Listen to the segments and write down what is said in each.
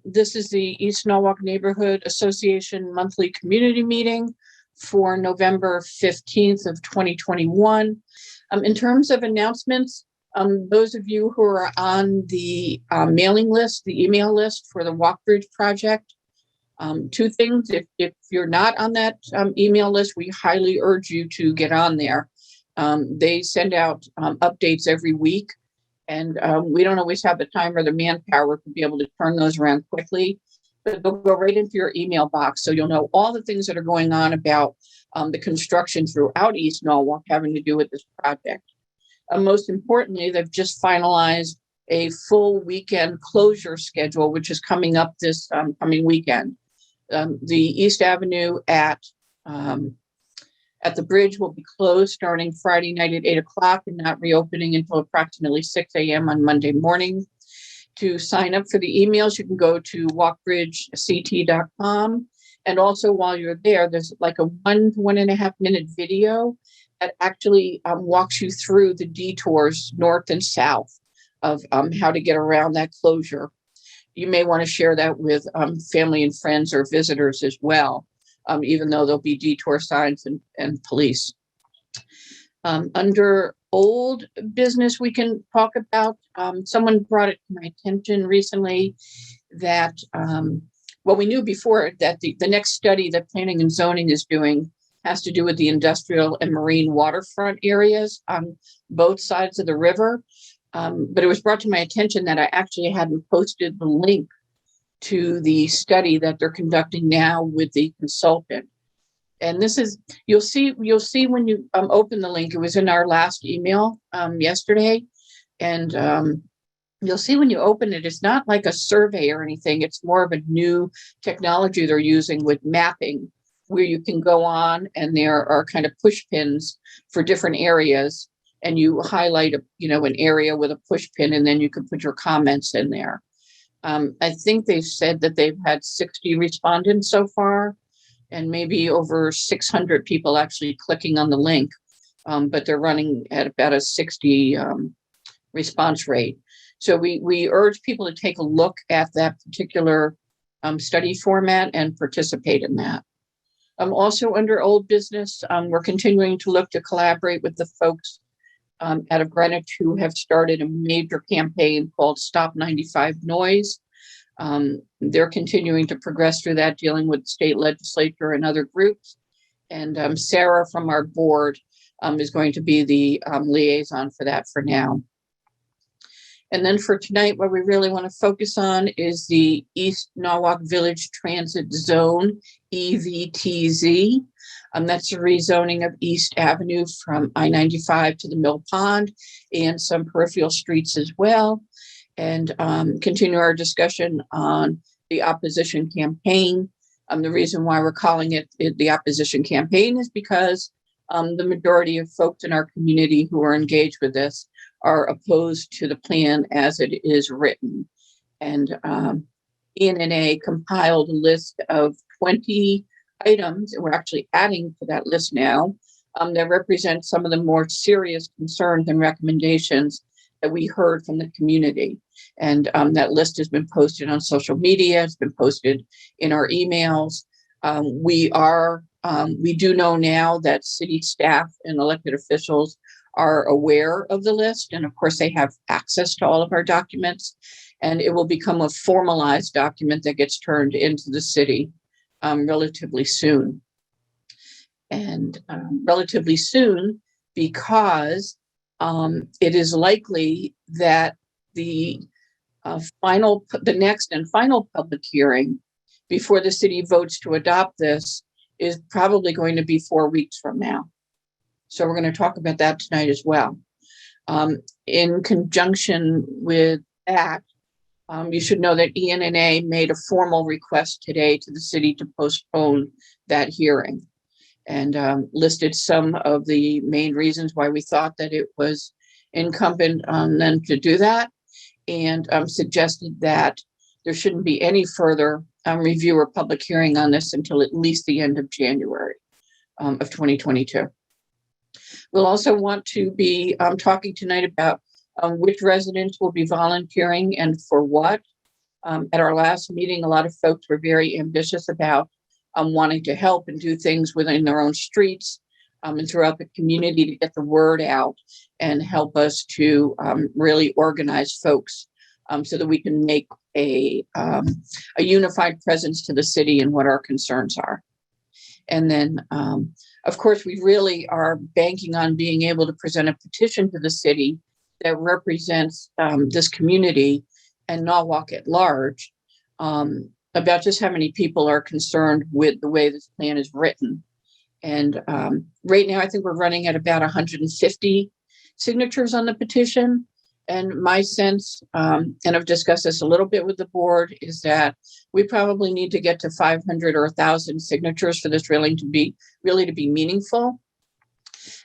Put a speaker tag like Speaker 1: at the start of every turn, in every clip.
Speaker 1: This is the East Norwalk Neighborhood Association monthly community meeting for November 15th of 2021. In terms of announcements, those of you who are on the mailing list, the email list for the Walk Bridge project, two things. If you're not on that email list, we highly urge you to get on there. They send out updates every week, and we don't always have the time or the manpower to be able to turn those around quickly, but they'll go right into your email box. So you'll know all the things that are going on about the construction throughout East Norwalk having to do with this project. Most importantly, they've just finalized a full weekend closure schedule, which is coming up this coming weekend. The East Avenue at the bridge will be closed starting Friday night at 8 o'clock and not reopening until approximately 6 a.m. on Monday morning. To sign up for the emails, you can go to walkbridgect.com. And also while you're there, there's like a 1 to 1.5 minute video that actually walks you through the detours north and south of how to get around that closure. You may want to share that with family and friends or visitors as well, even though there'll be detour signs and police. Under old business, we can talk about, someone brought it to my attention recently that, well, we knew before that the next study that planning and zoning is doing has to do with the industrial and marine waterfront areas on both sides of the river. But it was brought to my attention that I actually hadn't posted the link to the study that they're conducting now with the consultant. And this is, you'll see when you open the link, it was in our last email yesterday. And you'll see when you open it, it's not like a survey or anything. It's more of a new technology they're using with mapping, where you can go on and there are kind of push pins for different areas, and you highlight an area with a push pin, and then you can put your comments in there. I think they've said that they've had 60 respondents so far, and maybe over 600 people actually clicking on the link, but they're running at about a 60 response rate. So we urge people to take a look at that particular study format and participate in that. Also under old business, we're continuing to look to collaborate with the folks out of Greenwich who have started a major campaign called Stop 95 Noise. They're continuing to progress through that, dealing with state legislature and other groups. And Sarah from our board is going to be the liaison for that for now. And then for tonight, what we really want to focus on is the East Norwalk Village Transit Zone, EVTZ. That's a rezoning of East Avenue from I-95 to the Mill Pond and some peripheral streets as well. And continue our discussion on the opposition campaign. The reason why we're calling it the opposition campaign is because the majority of folks in our community who are engaged with this are opposed to the plan as it is written. And ENNA compiled a list of 20 items, and we're actually adding to that list now, that represent some of the more serious concerns and recommendations that we heard from the community. And that list has been posted on social media, it's been posted in our emails. We do know now that city staff and elected officials are aware of the list. And of course, they have access to all of our documents, and it will become a formalized document that gets turned into the city relatively soon. And relatively soon, because it is likely that the next and final public hearing before the city votes to adopt this is probably going to be 4 weeks from now. So we're going to talk about that tonight as well. In conjunction with that, you should know that ENNA made a formal request today to the city to postpone that hearing, and listed some of the main reasons why we thought that it was incumbent on them to do that, and suggested that there shouldn't be any further review or public hearing on this until at least the end of January of 2022. We'll also want to be talking tonight about which residents will be volunteering and for what. At our last meeting, a lot of folks were very ambitious about wanting to help and do things within their own streets and throughout the community to get the word out and help us to really organize folks so that we can make a unified presence to the city and what our concerns are. And then, of course, we really are banking on being able to present a petition to the city that represents this community and Norwalk at large about just how many people are concerned with the way this plan is written. And right now, I think we're running at about 150 signatures on the petition. And my sense, and I've discussed this a little bit with the board, is that we probably need to get to 500 or 1,000 signatures for this really to be meaningful.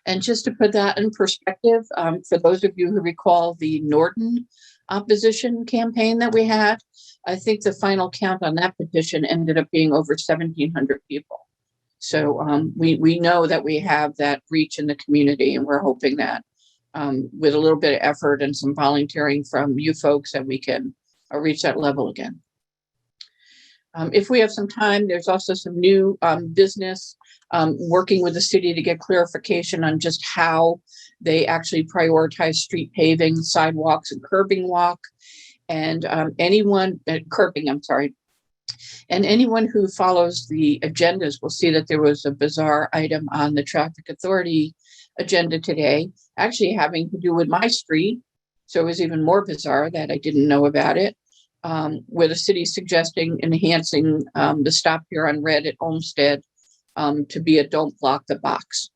Speaker 1: And just to put that in perspective, for those of you who recall the Norton opposition campaign that we had, I think the final count on that petition ended up being over 1,700 people. So we know that we have that reach in the community, and we're hoping that with a little bit of effort and some volunteering from you folks that we can reach that level again. If we have some time, there's also some new business working with the city to get clarification on just how they actually prioritize street paving, sidewalks, and curbing walk. And curbing, I'm sorry. And anyone who follows the agendas will see that there was a bizarre item on the traffic authority agenda today, actually having to do with my street. So it was even more bizarre that I didn't know about it, where the city is suggesting enhancing the stop here on Red at Olmsted to be a don't block the box.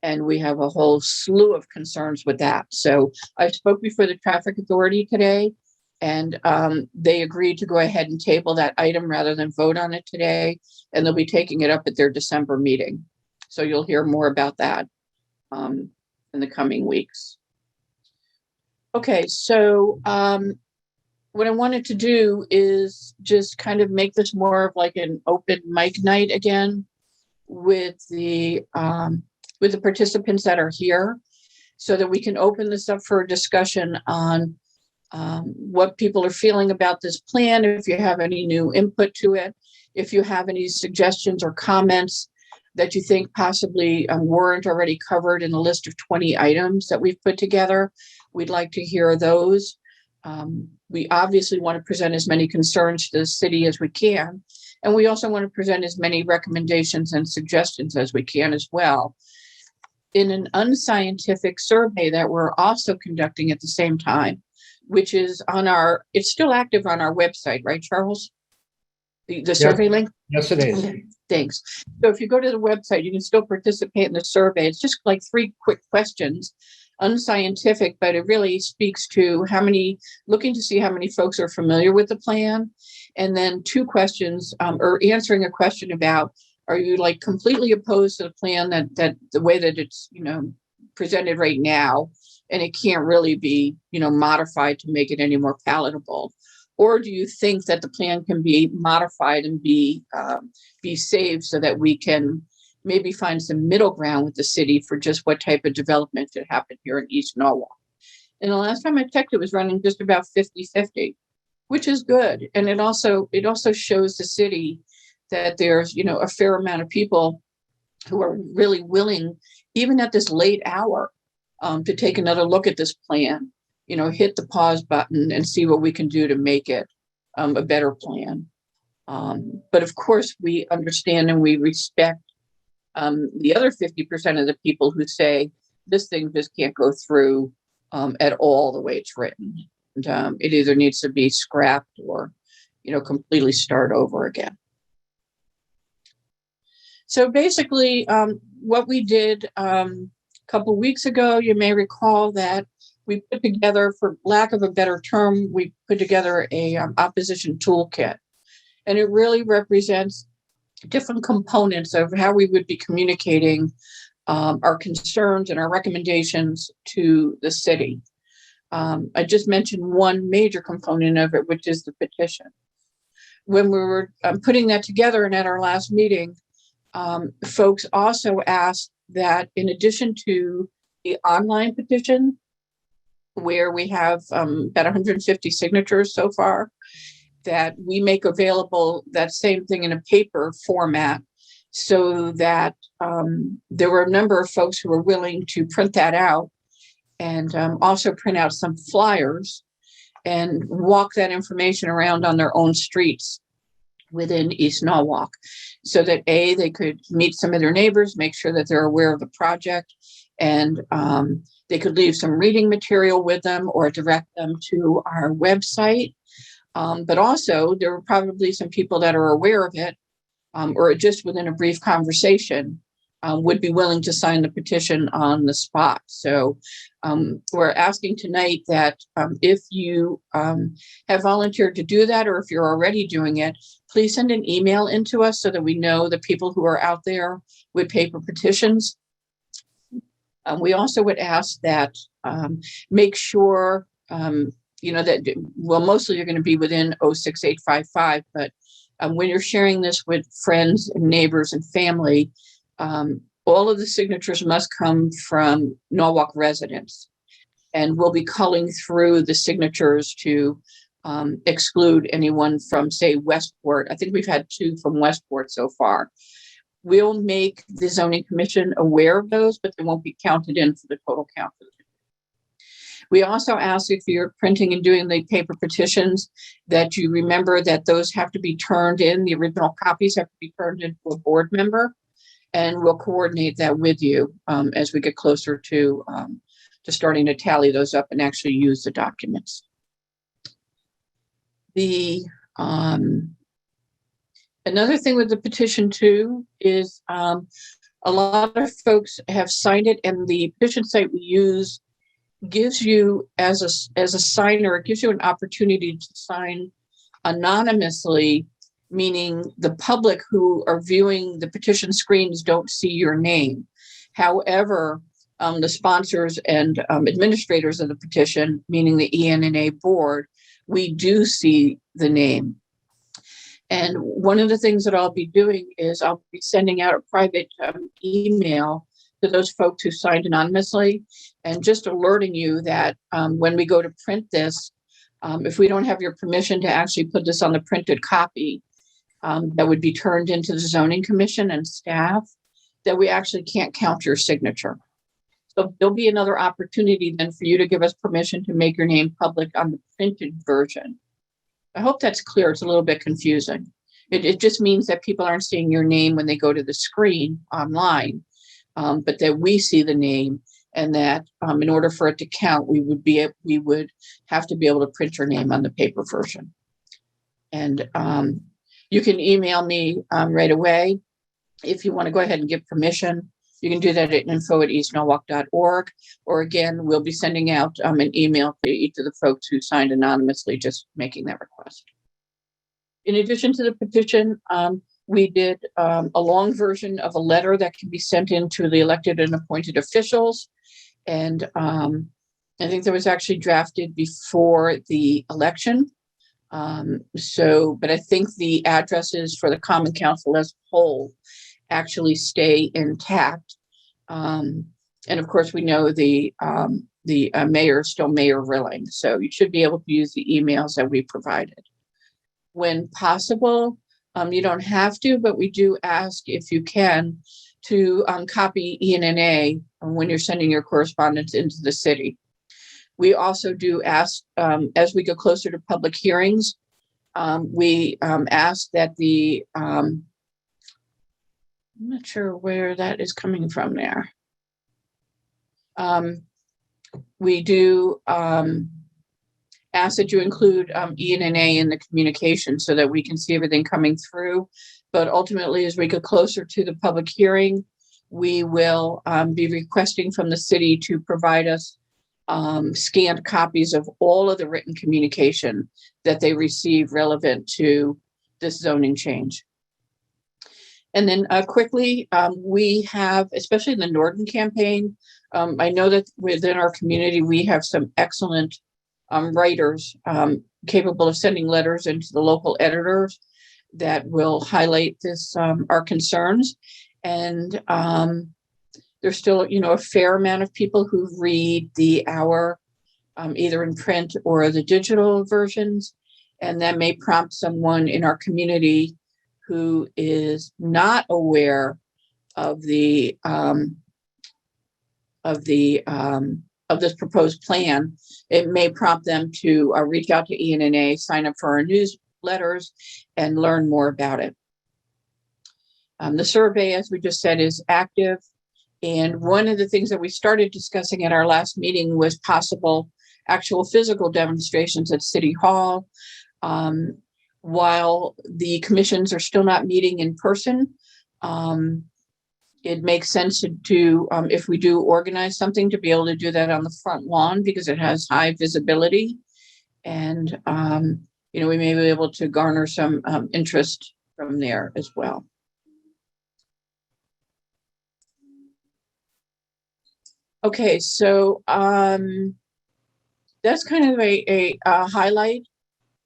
Speaker 1: And we have a whole slew of concerns with that. So I spoke before the traffic authority today, and they agreed to go ahead and table that item rather than vote on it today. And they'll be taking it up at their December meeting. So you'll hear more about that in the coming weeks. Okay, so what I wanted to do is just kind of make this more of like an open mic night again with the participants that are here, so that we can open this up for a discussion on what people are feeling about this plan, if you have any new input to it, if you have any suggestions or comments that you think possibly weren't already covered in the list of 20 items that we've put together. We'd like to hear those. We obviously want to present as many concerns to the city as we can. And we also want to present as many recommendations and suggestions as we can as well. In an unscientific survey that we're also conducting at the same time, which is it's still active on our website, right, Charles? The survey link?
Speaker 2: Yes, it is.
Speaker 1: Okay, thanks. So if you go to the website, you can still participate in the survey. It's just like 3 quick questions, unscientific, but it really speaks to looking to see how many folks are familiar with the plan. And then 2 questions, or answering a question about, are you like completely opposed to the plan that the way that it's, presented right now, and it can't really be, modified to make it any more palatable? Or do you think that the plan can be modified and be saved so that we can maybe find some middle ground with the city for just what type of development should happen here in East Norwalk? And the last time I checked, it was running just about 50-50, which is good. And it also shows the city that there's, a fair amount of people who are really willing, even at this late hour, to take another look at this plan, hit the pause button and see what we can do to make it a better plan. But of course, we understand and we respect the other 50% of the people who say this thing just can't go through at all the way it's written. And it either needs to be scrapped or, completely start over again. So basically, what we did a couple weeks ago, you may recall that we put together, for lack of a better term, we put together a opposition toolkit. And it really represents different components of how we would be communicating our concerns and our recommendations to the city. I just mentioned one major component of it, which is the petition. When we were putting that together and at our last meeting, folks also asked that in addition to the online petition, where we have about 150 signatures so far, that we make available that same thing in a paper format, so that there were a number of folks who were willing to print that out and also print out some flyers and walk that information around on their own streets within East Norwalk, so that they could meet some of their neighbors, make sure that they're aware of the project, and they could leave some reading material with them or direct them to our website. But also, there were probably some people that are aware of it, or just within a brief conversation, would be willing to sign the petition on the spot. So we're asking tonight that if you have volunteered to do that, or if you're already doing it, please send an email into us so that we know the people who are out there with paper petitions. We also would ask that make sure, that, well, mostly you're going to be within 06855, but when you're sharing this with friends and neighbors and family, all of the signatures must come from Norwalk residents, and we'll be culling through the signatures to exclude anyone from, say, Westport. I think we've had 2 from Westport so far. We'll make the zoning commission aware of those, but they won't be counted in for the total count. We also ask, if you're printing and doing the paper petitions, that you remember that those have to be turned in. The original copies have to be turned in to a board member, and we'll coordinate that with you as we get closer to starting to tally those up and actually use the documents. Another thing with the petition too is a lot of folks have signed it, and the petition site we use gives you, as a signer, it gives you an opportunity to sign anonymously, meaning the public who are viewing the petition screens don't see your name. However, the sponsors and administrators of the petition, meaning the ENNA board, we do see the name. And one of the things that I'll be doing is I'll be sending out a private email to those folks who signed anonymously, and just alerting you that when we go to print this, if we don't have your permission to actually put this on the printed copy, that would be turned into the zoning commission and staff, that we actually can't count your signature. So there'll be another opportunity then for you to give us permission to make your name public on the printed version. I hope that's clear. It's a little bit confusing. It just means that people aren't seeing your name when they go to the screen online, but that we see the name, and that in order for it to count, we would have to be able to print your name on the paper version. And you can email me right away if you want to go ahead and give permission. You can do that at info@eastnorwalk.org, or again, we'll be sending out an email to each of the folks who signed anonymously, just making that request. In addition to the petition, we did a long version of a letter that can be sent in to the elected and appointed officials. And I think that was actually drafted before the election. But I think the addresses for the Common Council as a whole actually stay intact. And of course, we know the mayor is still Mayor Rilling. So you should be able to use the emails that we provided. When possible, you don't have to, but we do ask, if you can, to copy ENNA when you're sending your correspondence into the city. We also do ask, as we go closer to public hearings, we ask that I'm not sure where that is coming from there. We do ask that you include ENNA in the communication so that we can see everything coming through. But ultimately, as we get closer to the public hearing, we will be requesting from the city to provide us scanned copies of all of the written communication that they receive relevant to this zoning change. And then quickly, we have, especially in the Norton campaign, I know that within our community, we have some excellent writers capable of sending letters into the local editors that will highlight this, our concerns. And there's still, a fair amount of people who read our either in print or the digital versions. And that may prompt someone in our community who is not aware of the of this proposed plan. It may prompt them to reach out to ENNA, sign up for our newsletters, and learn more about it. The survey, as we just said, is active. And one of the things that we started discussing at our last meeting was possible actual physical demonstrations at City Hall. While the commissions are still not meeting in person, it makes sense to if we do organize something, to be able to do that on the front lawn because it has high visibility. And, we may be able to garner some interest from there as well. Okay, so that's kind of a highlight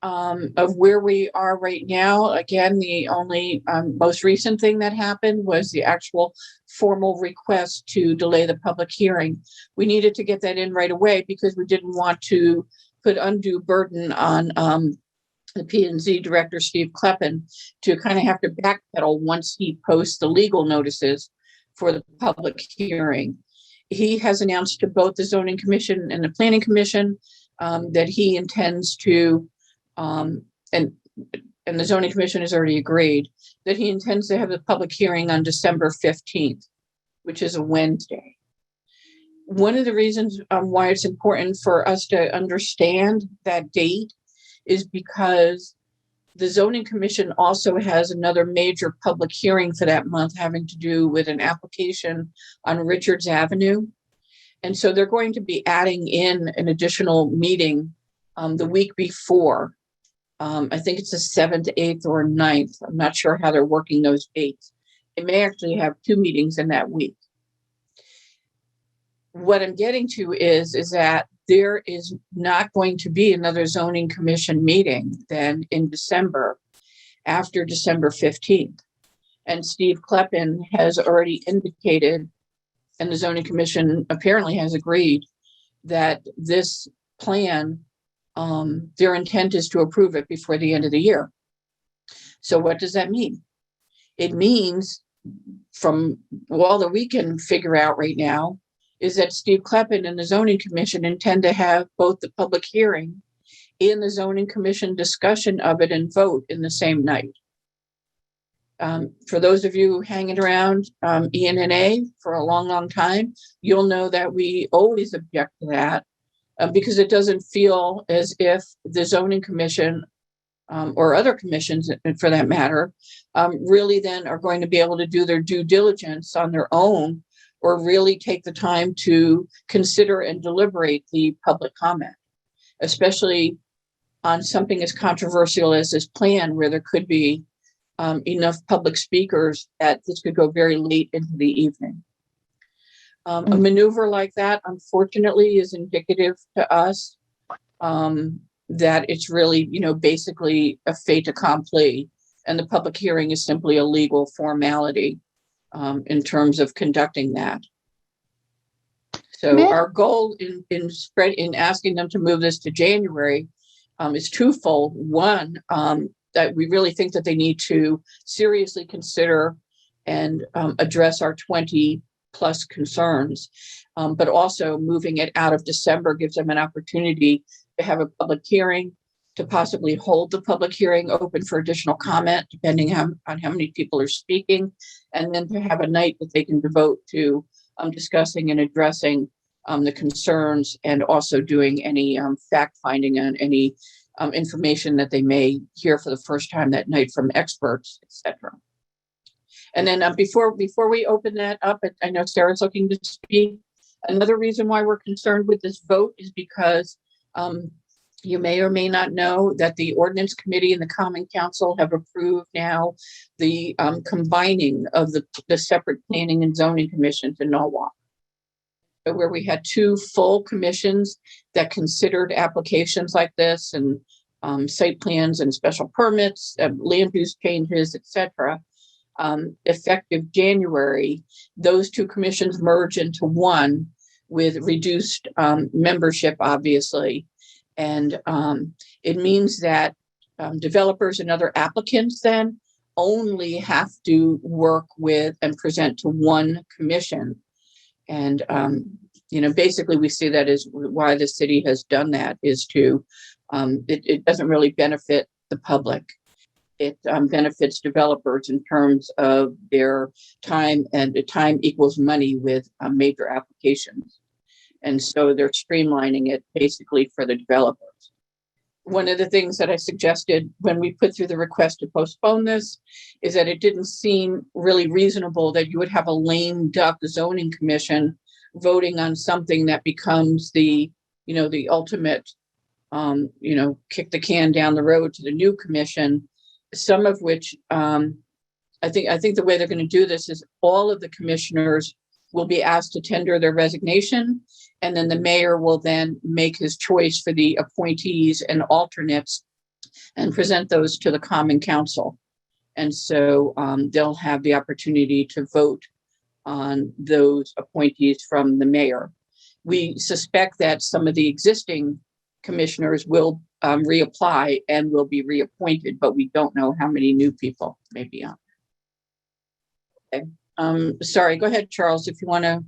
Speaker 1: of where we are right now. Again, the only most recent thing that happened was the actual formal request to delay the public hearing. We needed to get that in right away because we didn't want to put undue burden on the P&Z director, Steve Kleppen, to kind of have to backpedal once he posts the legal notices for the public hearing. He has announced to both the Zoning Commission and the Planning Commission that he intends to, and the Zoning Commission has already agreed, that he intends to have the public hearing on December 15th, which is a Wednesday. One of the reasons why it's important for us to understand that date is because the Zoning Commission also has another major public hearing for that month having to do with an application on Richards Avenue. And so they're going to be adding in an additional meeting the week before. I think it's the 7th, 8th, or 9th. I'm not sure how they're working those dates. They may actually have 2 meetings in that week. What I'm getting to is that there is not going to be another Zoning Commission meeting then in December after December 15th. And Steve Kleppen has already indicated, and the Zoning Commission apparently has agreed, that this plan, their intent is to approve it before the end of the year. So what does that mean? It means, from all that we can figure out right now, is that Steve Kleppen and the Zoning Commission intend to have both the public hearing and the Zoning Commission discussion of it and vote in the same night. For those of you hanging around ENNA for a long, long time, you'll know that we always object to that because it doesn't feel as if the Zoning Commission or other commissions, for that matter, really then are going to be able to do their due diligence on their own or really take the time to consider and deliberate the public comment, especially on something as controversial as this plan, where there could be enough public speakers that this could go very late into the evening. A maneuver like that, unfortunately, is indicative to us that it's really, basically a fait accompli, and the public hearing is simply a legal formality in terms of conducting that. So our goal in asking them to move this to January is twofold. One, that we really think that they need to seriously consider and address our 20+ concerns, but also moving it out of December gives them an opportunity to have a public hearing, to possibly hold the public hearing open for additional comment, depending on how many people are speaking, and then to have a night that they can devote to discussing and addressing the concerns, and also doing any fact finding on any information that they may hear for the first time that night from experts, etc. And then before we open that up, I know Sarah's looking to speak. Another reason why we're concerned with this vote is because you may or may not know that the Ordinance Committee and the Common Council have approved now the combining of the separate Planning and Zoning Commissions in Norwalk, where we had 2 full commissions that considered applications like this and site plans and special permits, land use changes, etc. Effective January, those 2 commissions merge into one with reduced membership, obviously. And it means that developers and other applicants then only have to work with and present to one commission. And, basically we see that as why the city has done that is to, it doesn't really benefit the public. It benefits developers in terms of their time, and the time equals money with major applications. And so they're streamlining it basically for the developers. One of the things that I suggested when we put through the request to postpone this is that it didn't seem really reasonable that you would have a lame duck zoning commission voting on something that becomes the ultimate, kick the can down the road to the new commission. Some of which I think the way they're going to do this is all of the commissioners will be asked to tender their resignation, and then the mayor will then make his choice for the appointees and alternates and present those to the Common Council. And so they'll have the opportunity to vote on those appointees from the mayor. We suspect that some of the existing commissioners will reapply and will be reappointed, but we don't know how many new people may be on. Okay. Sorry, go ahead, Charles, if you want to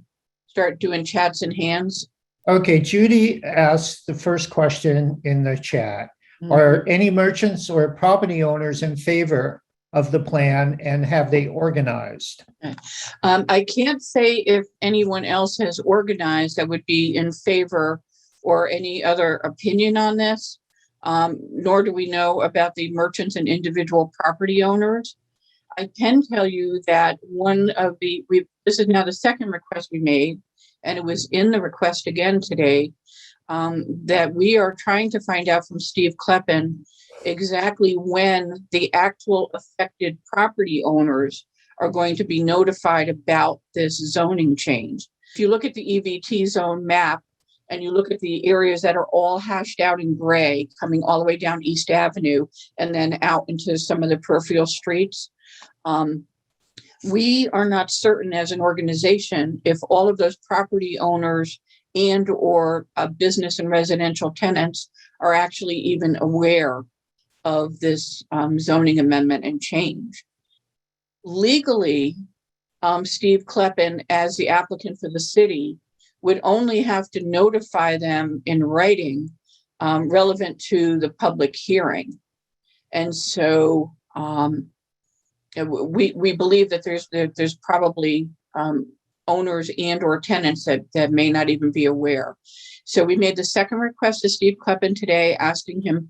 Speaker 1: start doing chats and hands.
Speaker 2: Okay, Judy asked the first question in the chat. Are any merchants or property owners in favor of the plan, and have they organized?
Speaker 1: Okay. I can't say if anyone else has organized that would be in favor or any other opinion on this, nor do we know about the merchants and individual property owners. I can tell you that this is now the second request we made, and it was in the request again today, that we are trying to find out from Steve Kleppen exactly when the actual affected property owners are going to be notified about this zoning change. If you look at the EVT zone map and you look at the areas that are all hashed out in gray, coming all the way down East Avenue and then out into some of the peripheral streets, we are not certain as an organization if all of those property owners and or business and residential tenants are actually even aware of this zoning amendment and change. Legally, Steve Kleppen, as the applicant for the city, would only have to notify them in writing relevant to the public hearing. And so we believe that there's probably owners and or tenants that may not even be aware. So we made the second request to Steve Kleppen today, asking him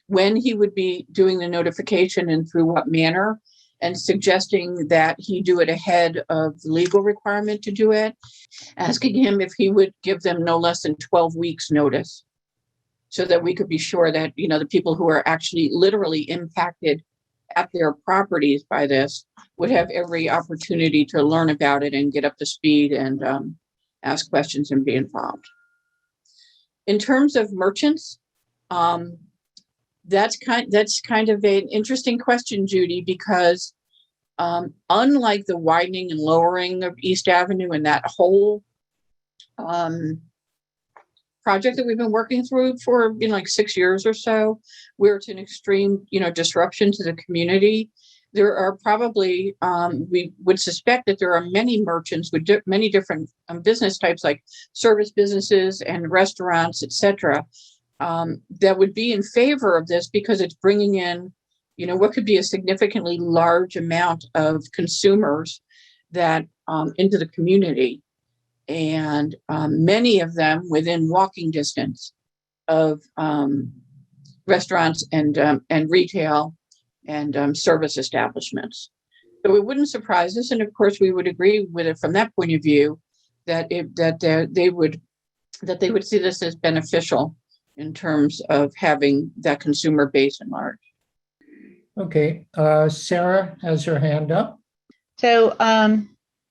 Speaker 1: when he would be doing the notification and through what manner, and suggesting that he do it ahead of the legal requirement to do it, asking him if he would give them no less than 12 weeks notice so that we could be sure that, the people who are actually literally impacted at their properties by this would have every opportunity to learn about it and get up to speed and ask questions and be involved. In terms of merchants, that's kind of an interesting question, Judy, because unlike the widening and lowering of East Avenue and that whole project that we've been working through for like 6 years or so, where it's an extreme disruption to the community, there are probably we would suspect that there are many merchants with many different business types, like service businesses and restaurants, etc., that would be in favor of this because it's bringing in what could be a significantly large amount of consumers that into the community, and many of them within walking distance of restaurants and retail and service establishments. So it wouldn't surprise us, and of course we would agree with it from that point of view, that they would see this as beneficial in terms of having that consumer base in large.
Speaker 2: Okay, Sarah has her hand up.
Speaker 3: So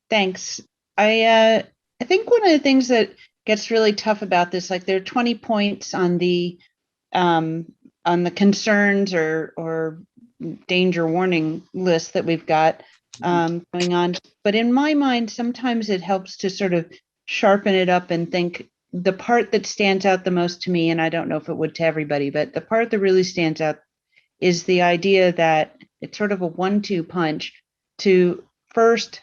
Speaker 3: thanks. I think one of the things that gets really tough about this, like there are 20 points on the concerns or danger warning list that we've got going on. But in my mind, sometimes it helps to sort of sharpen it up and think, the part that stands out the most to me, and I don't know if it would to everybody, but the part that really stands out is the idea that it's sort of a 1-2 punch to first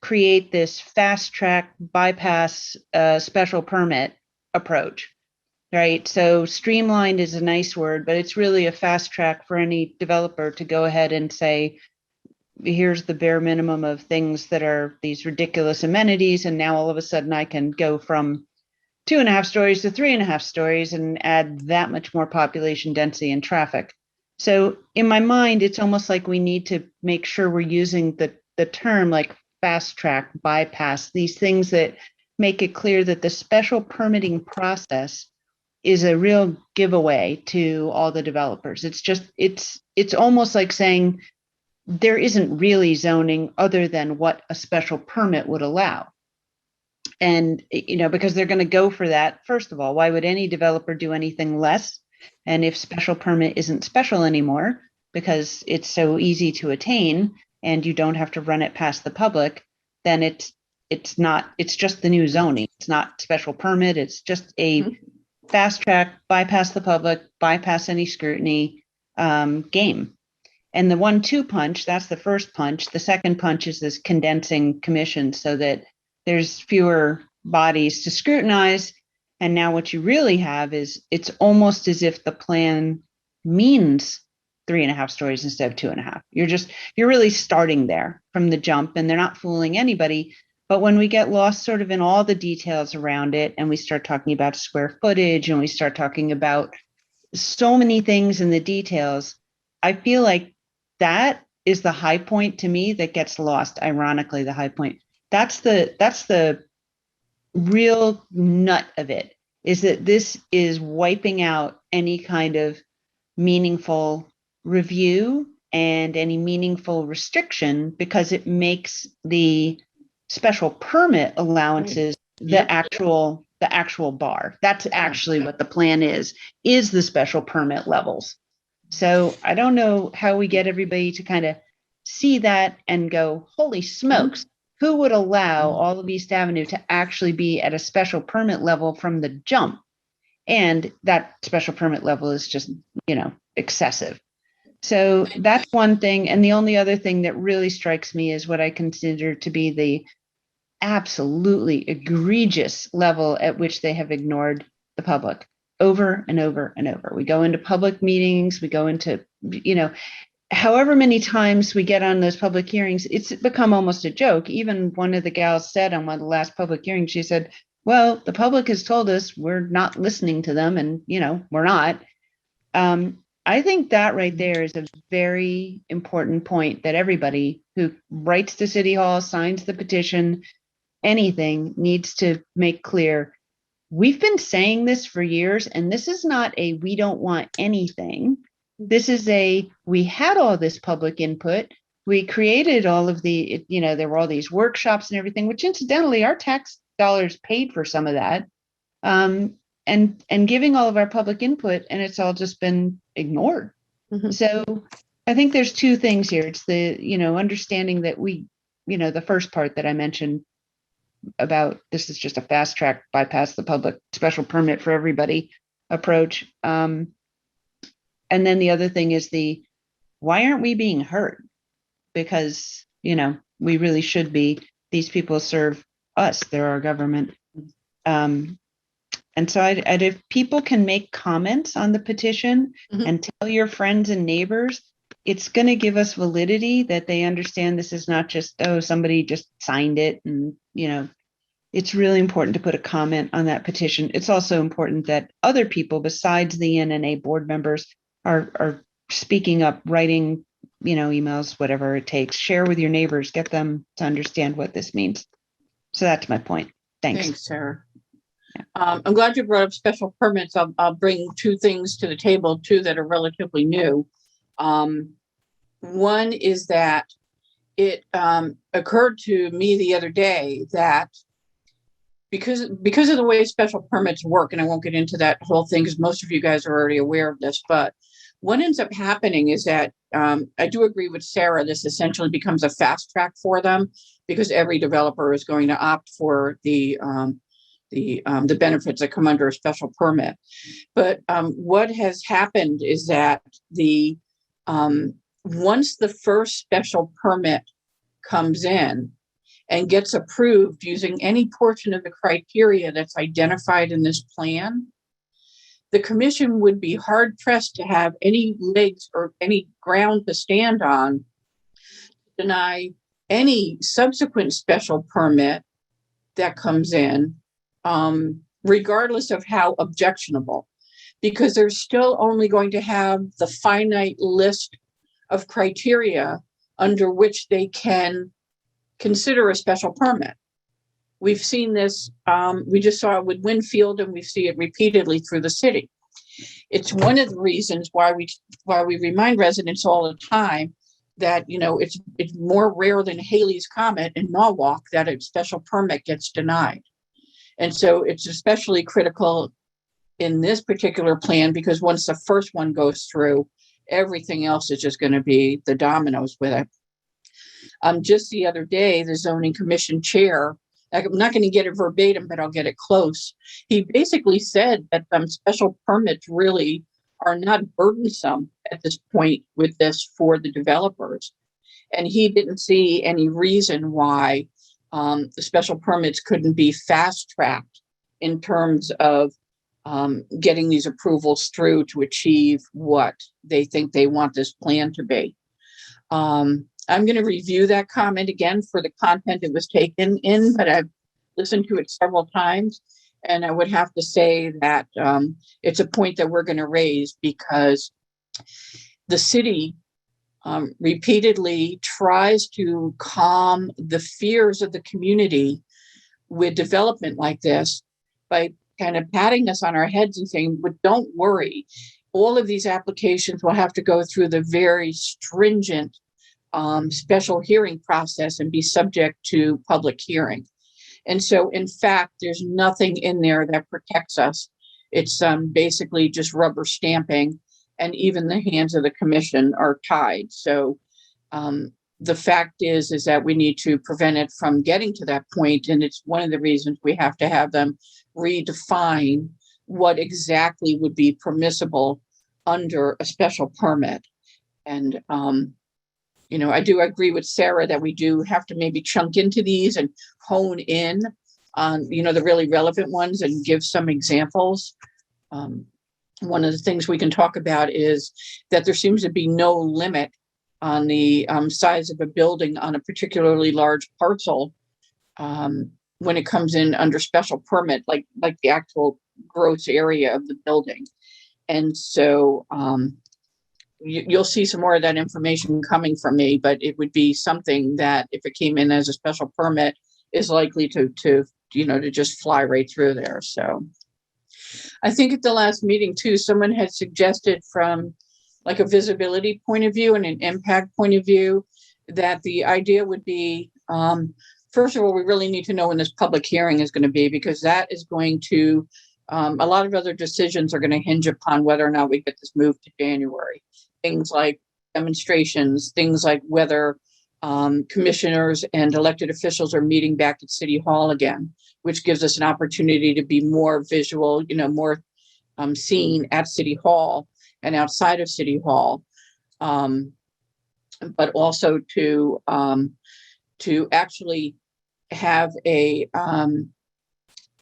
Speaker 3: create this fast track bypass special permit approach, right? So streamlined is a nice word, but it's really a fast track for any developer to go ahead and say, here's the bare minimum of things that are these ridiculous amenities. And now all of a sudden I can go from 2.5 stories to 3.5 stories and add that much more population density and traffic. So in my mind, it's almost like we need to make sure we're using the term like fast track, bypass, these things that make it clear that the special permitting process is a real giveaway to all the developers. It's almost like saying there isn't really zoning other than what a special permit would allow. And, because they're going to go for that. First of all, why would any developer do anything less? And if special permit isn't special anymore, because it's so easy to attain and you don't have to run it past the public, then it's just the new zoning. It's not special permit. It's just a fast track, bypass the public, bypass any scrutiny game. And the 1-2 punch, that's the first punch. The second punch is this condensing commission so that there's fewer bodies to scrutinize. And now what you really have is it's almost as if the plan means 3.5 stories instead of 2.5. You're really starting there from the jump, and they're not fooling anybody. But when we get lost sort of in all the details around it, and we start talking about square footage, and we start talking about so many things in the details, I feel like that is the high point to me that gets lost. Ironically, the high point. That's the real nut of it, is that this is wiping out any kind of meaningful review and any meaningful restriction, because it makes the special permit allowances the actual bar. That's actually what the plan is the special permit levels. So I don't know how we get everybody to kind of see that and go, holy smokes, who would allow all of East Avenue to actually be at a special permit level from the jump? And that special permit level is just, excessive. So that's one thing. And the only other thing that really strikes me is what I consider to be the absolutely egregious level at which they have ignored the public over and over and over. We go into public meetings, we go into, however many times we get on those public hearings, it's become almost a joke. Even one of the gals said on one of the last public hearings, she said, well, the public has told us we're not listening to them, and, we're not. I think that right there is a very important point that everybody who writes to City Hall, signs the petition, anything, needs to make clear. We've been saying this for years, and this is not a we don't want anything. This is we had all this public input. We created all of the, there were all these workshops and everything, which incidentally, our tax dollars paid for some of that. And giving all of our public input, and it's all just been ignored. So I think there's two things here. It's the, understanding that the first part that I mentioned about this is just a fast track, bypass the public, special permit for everybody approach. And then the other thing is why aren't we being heard? Because, we really should be. These people serve us. They're our government. And so if people can make comments on the petition and tell your friends and neighbors, it's going to give us validity that they understand this is not just, somebody just signed it. And, it's really important to put a comment on that petition. It's also important that other people besides the ENNA board members are speaking up, writing, emails, whatever it takes. Share with your neighbors, get them to understand what this means. So that's my point. Thanks,
Speaker 1: Sarah. I'm glad you brought up special permits. I'll bring two things to the table, two that are relatively new. One is that it occurred to me the other day that because of the way special permits work, and I won't get into that whole thing because most of you guys are already aware of this, but what ends up happening is that I do agree with Sarah, this essentially becomes a fast track for them because every developer is going to opt for the the benefits that come under a special permit. But what has happened is that once the first special permit comes in and gets approved using any portion of the criteria that's identified in this plan, the commission would be hard pressed to have any legs or any ground to stand on to deny any subsequent special permit that comes in, regardless of how objectionable, because they're still only going to have the finite list of criteria under which they can consider a special permit. We've seen this, we just saw it with Winfield, and we see it repeatedly through the city. It's one of the reasons why we remind residents all the time that, it's more rare than Halley's Comet in Norwalk that a special permit gets denied. And so it's especially critical in this particular plan, because once the first one goes through, everything else is just going to be the dominoes with it. Just the other day, the zoning commission chair, I'm not going to get it verbatim, but I'll get it close. He basically said that special permits really are not burdensome at this point with this for the developers. And he didn't see any reason why the special permits couldn't be fast-tracked in terms of getting these approvals through to achieve what they think they want this plan to be. I'm going to review that comment again for the content it was taken in, but I've listened to it several times. And I would have to say that it's a point that we're going to raise, because the city repeatedly tries to calm the fears of the community with development like this by kind of patting us on our heads and saying, but don't worry, all of these applications will have to go through the very stringent special hearing process and be subject to public hearing. And so, in fact, there's nothing in there that protects us. It's basically just rubber stamping, and even the hands of the commission are tied. So the fact is that we need to prevent it from getting to that point. And it's one of the reasons we have to have them redefine what exactly would be permissible under a special permit. And I do agree with Sarah that we do have to maybe chunk into these and hone in on, the really relevant ones and give some examples. One of the things we can talk about is that there seems to be no limit on the size of a building on a particularly large parcel when it comes in under special permit, like the actual gross area of the building. And so you'll see some more of that information coming from me, but it would be something that, if it came in as a special permit, is likely to just fly right through there. So I think at the last meeting too, someone had suggested from like a visibility point of view and an impact point of view, that the idea would be, first of all, we really need to know when this public hearing is going to be, because that is going to, a lot of other decisions are going to hinge upon whether or not we get this moved to January. Things like demonstrations, things like whether commissioners and elected officials are meeting back at City Hall again, which gives us an opportunity to be more visual, more seen at City Hall and outside of City Hall, but also to actually have a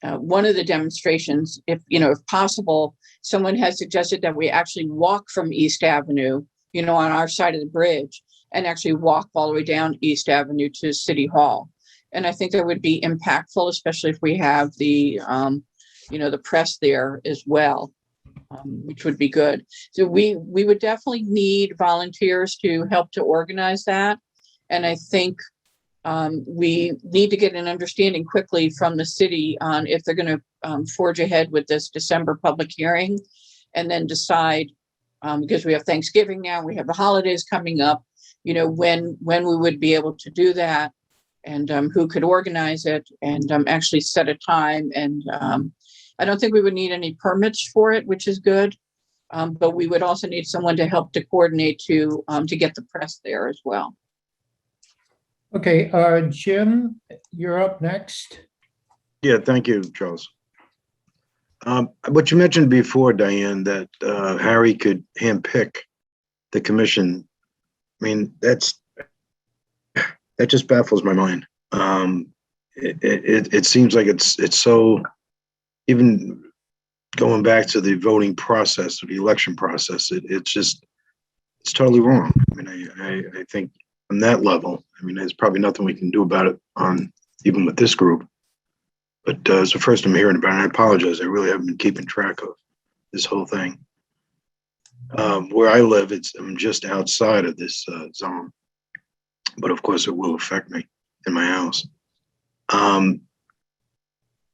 Speaker 1: one of the demonstrations, if possible. Someone has suggested that we actually walk from East Avenue, on our side of the bridge, and actually walk all the way down East Avenue to City Hall. And I think that would be impactful, especially if we have the, the press there as well, which would be good. So we would definitely need volunteers to help to organize that. And I think we need to get an understanding quickly from the city on if they're going to forge ahead with this December public hearing, and then decide, because we have Thanksgiving now, we have the holidays coming up, when we would be able to do that, and who could organize it, and actually set a time. And I don't think we would need any permits for it, which is good. But we would also need someone to help to coordinate to get the press there as well.
Speaker 2: Okay, Jim, you're up next.
Speaker 4: Yeah, thank you, Charles. What you mentioned before, Diane, that Harry could handpick the commission. I mean, that just baffles my mind. It seems like it's so, even going back to the voting process or the election process, it's totally wrong. I mean, I think on that level, I mean, there's probably nothing we can do about it even with this group. But it's the first I'm hearing about it. And I apologize. I really haven't been keeping track of this whole thing. Where I live, I'm just outside of this zone, but of course it will affect me in my house.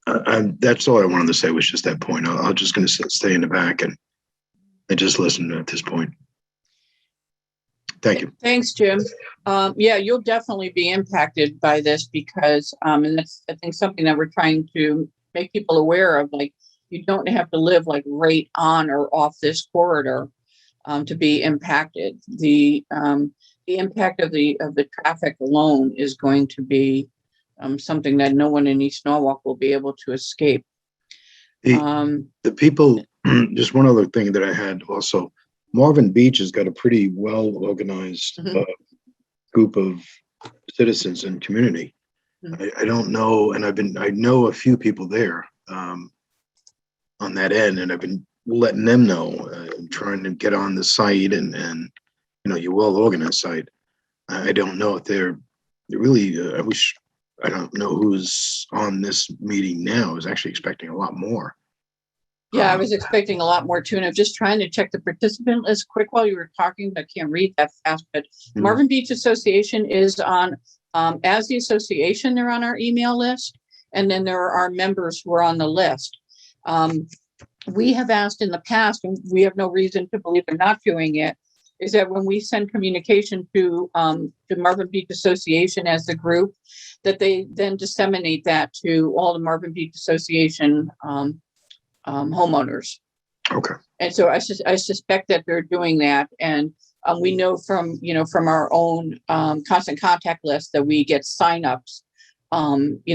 Speaker 4: That's all I wanted to say was just that point. I'm just going to stay in the back and just listen at this point. Thank you.
Speaker 1: Thanks, Jim. Yeah, you'll definitely be impacted by this because, and that's, I think, something that we're trying to make people aware of. Like, you don't have to live like right on or off this corridor to be impacted. The impact of the traffic alone is going to be something that no one in East Norwalk will be able to escape.
Speaker 4: The people, just one other thing that I had also, Marvin Beach has got a pretty well organized group of citizens and community. I don't know, and I know a few people there on that end, and I've been letting them know, trying to get on the site and you're well organized site. I don't know if they're really, I don't know who's on this meeting now. I was actually expecting a lot more.
Speaker 1: Yeah, I was expecting a lot more too, and I'm just trying to check the participant list quick while you were talking. I can't read that fast, but Marvin Beach Association is on, as the association, they're on our email list, and then there are members who are on the list. We have asked in the past, and we have no reason to believe they're not doing it, is that when we send communication to Marvin Beach Association as the group, that they then disseminate that to all the Marvin Beach Association homeowners.
Speaker 4: Okay.
Speaker 1: And so I suspect that they're doing that. And we know from our own constant contact list that we get signups,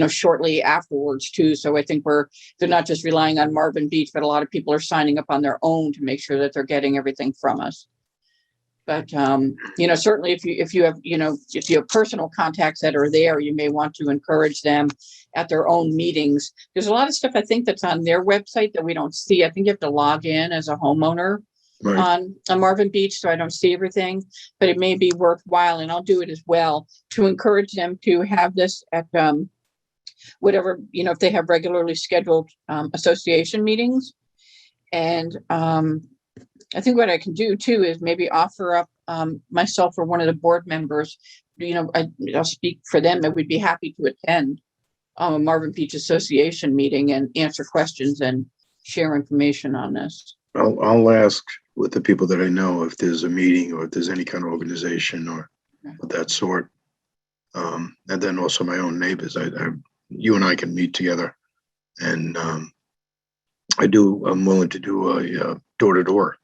Speaker 1: shortly afterwards too. So I think they're not just relying on Marvin Beach, but a lot of people are signing up on their own to make sure that they're getting everything from us. But, certainly if you have personal contacts that are there, you may want to encourage them at their own meetings. There's a lot of stuff I think that's on their website that we don't see. I think you have to log in as a homeowner on Marvin Beach, so I don't see everything, but it may be worthwhile, and I'll do it as well, to encourage them to have this at whatever, if they have regularly scheduled association meetings. And I think what I can do too is maybe offer up myself or one of the board members, I'll speak for them, that we'd be happy to attend a Marvin Beach Association meeting and answer questions and share information on this.
Speaker 4: I'll ask with the people that I know if there's a meeting or if there's any kind of organization or of that sort. And then also my own neighbors. You and I can meet together, and I'm willing to do a door-to-door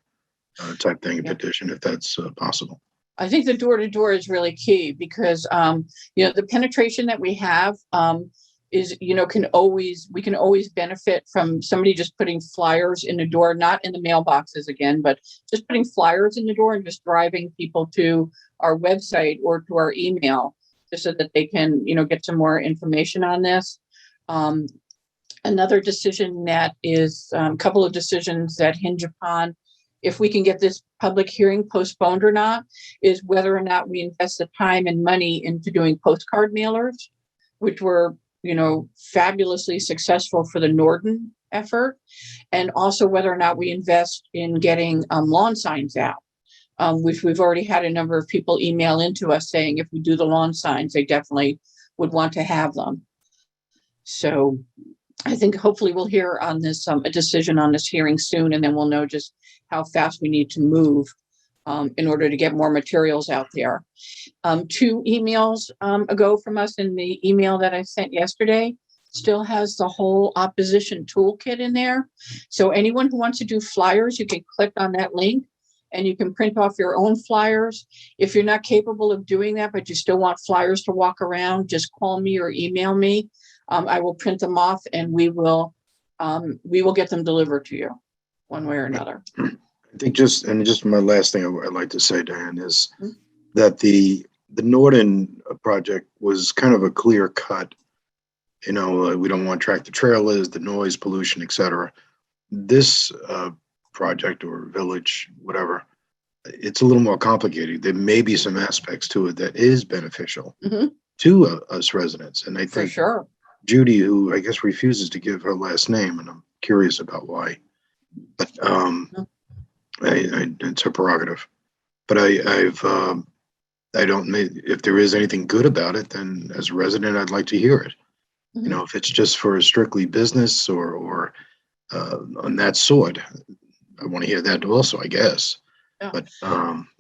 Speaker 4: type thing, petition, if that's possible.
Speaker 1: I think the door-to-door is really key because, the penetration that we have is, we can always benefit from somebody just putting flyers in the door, not in the mailboxes again, but just putting flyers in the door and just driving people to our website or to our email just so that they can, get some more information on this. Another decision that is a couple of decisions that hinge upon if we can get this public hearing postponed or not, is whether or not we invest the time and money into doing postcard mailers, which were, fabulously successful for the Norton effort, and also whether or not we invest in getting lawn signs out, which we've already had a number of people email into us saying if we do the lawn signs, they definitely would want to have them. So I think hopefully we'll hear on this a decision on this hearing soon, and then we'll know just how fast we need to move in order to get more materials out there. 2 emails ago from us, in the email that I sent yesterday still has the whole opposition toolkit in there. So anyone who wants to do flyers, you can click on that link and you can print off your own flyers. If you're not capable of doing that, but you still want flyers to walk around, just call me or email me. I will print them off and we will we will get them delivered to you one way or another.
Speaker 4: I think just my last thing I'd like to say, Diane, is
Speaker 1: Mhm.
Speaker 4: that the Norton project was kind of a clear cut. We don't want tractor trailers, the noise pollution, etc. This project or village, whatever, it's a little more complicated. There may be some aspects to it that is beneficial
Speaker 1: Mhm.
Speaker 4: to us residents. And I
Speaker 1: For
Speaker 4: think
Speaker 1: sure.
Speaker 4: Judy, who I guess refuses to give her last name, and I'm curious about why, but it's her prerogative. But I don't, if there is anything good about it, then as a resident, I'd like to hear it.
Speaker 1: Mhm.
Speaker 4: If it's just for strictly business or on that sort, I want to hear that also, I guess.
Speaker 1: Yeah.
Speaker 4: But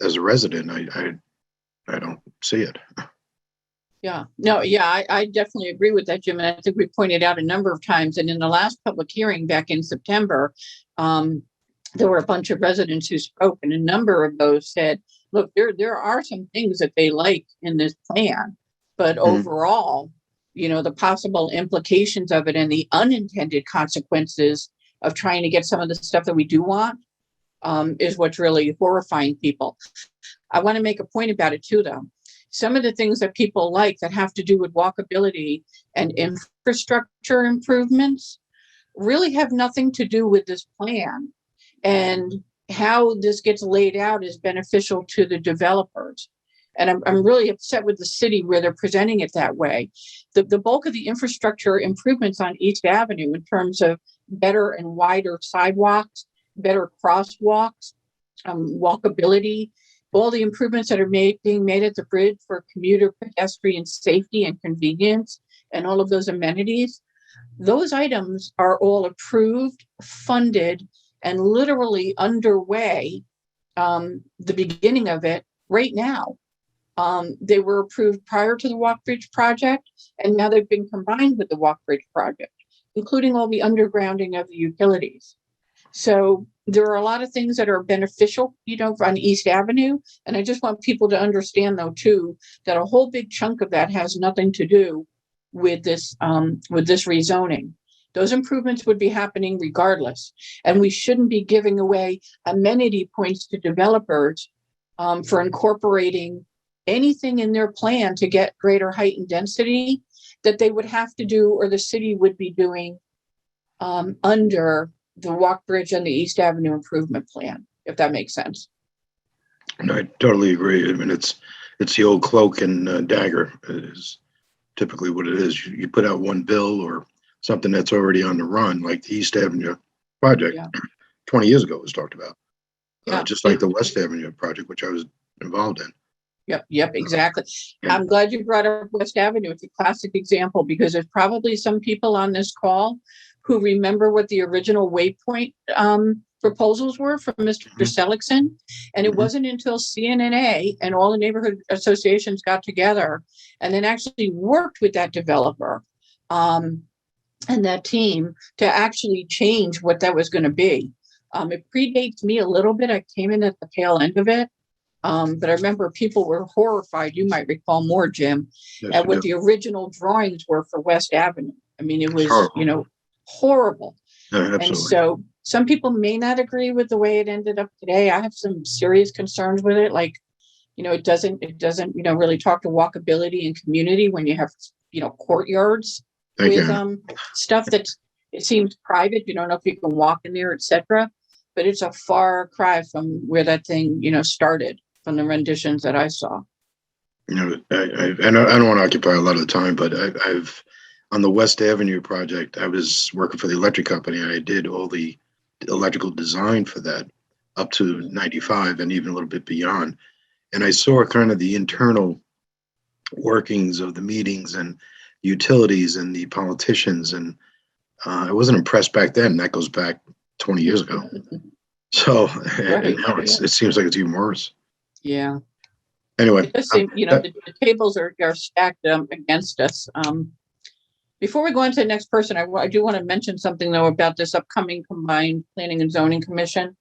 Speaker 4: as a resident, I don't see it.
Speaker 1: Yeah, no, yeah, I definitely agree with that, Jim. And I think we pointed out a number of times. And in the last public hearing back in September, there were a bunch of residents who spoke, and a number of those said, look, there are some things that they like in this plan, but overall, the possible implications of it and the unintended consequences of trying to get some of the stuff that we do want is what's really horrifying people. I want to make a point about it too, though. Some of the things that people like that have to do with walkability and infrastructure improvements really have nothing to do with this plan. And how this gets laid out is beneficial to the developers. And I'm really upset with the city where they're presenting it that way. The bulk of the infrastructure improvements on East Avenue in terms of better and wider sidewalks, better crosswalks, walkability, all the improvements that are being made at the bridge for commuter pedestrian safety and convenience, and all of those amenities, those items are all approved, funded, and literally underway. The beginning of it right now. They were approved prior to the Walk Bridge project, and now they've been combined with the Walk Bridge project, including all the undergrounding of the utilities. So there are a lot of things that are beneficial, on East Avenue. And I just want people to understand, though, too, that a whole big chunk of that has nothing to do with this rezoning. Those improvements would be happening regardless. And we shouldn't be giving away amenity points to developers for incorporating anything in their plan to get greater height and density that they would have to do, or the city would be doing under the Walk Bridge and the East Avenue improvement plan, if that makes sense.
Speaker 4: And I totally agree. I mean, it's the old cloak and dagger is typically what it is. You put out one bill or something that's already on the run, like the East Avenue project 20 years ago was talked about. Just like the West Avenue project, which I was involved in.
Speaker 1: Yep, exactly. I'm glad you brought up West Avenue. It's a classic example because there's probably some people on this call who remember what the original Waypoint proposals were from Mr. Seligson. And it wasn't until CNNA and all the neighborhood associations got together and then actually worked with that developer and that team to actually change what that was going to be. It predates me a little bit. I came in at the tail end of it. But I remember people were horrified, you might recall more, Jim, at what the original drawings were for West Avenue. I mean, it was, horrible. And so some people may not agree with the way it ended up today. I have some serious concerns with it. Like, it doesn't, really talk to walkability and community when you have, courtyards with stuff that's, it seems private. You don't know if you can walk in there, etc. But it's a far cry from where that thing, started from the renditions that I saw.
Speaker 4: I don't want to occupy a lot of the time, but I've on the West Avenue project, I was working for the electric company and I did all the electrical design for that up to 95 and even a little bit beyond. And I saw kind of the internal workings of the meetings and utilities and the politicians. And I wasn't impressed back then. That goes back 20 years ago. So and now it seems like it's even worse.
Speaker 1: Yeah.
Speaker 4: Anyway,
Speaker 1: it does seem, the tables are stacked against us. Before we go on to the next person, I do want to mention something, though, about this upcoming combined planning and zoning commission.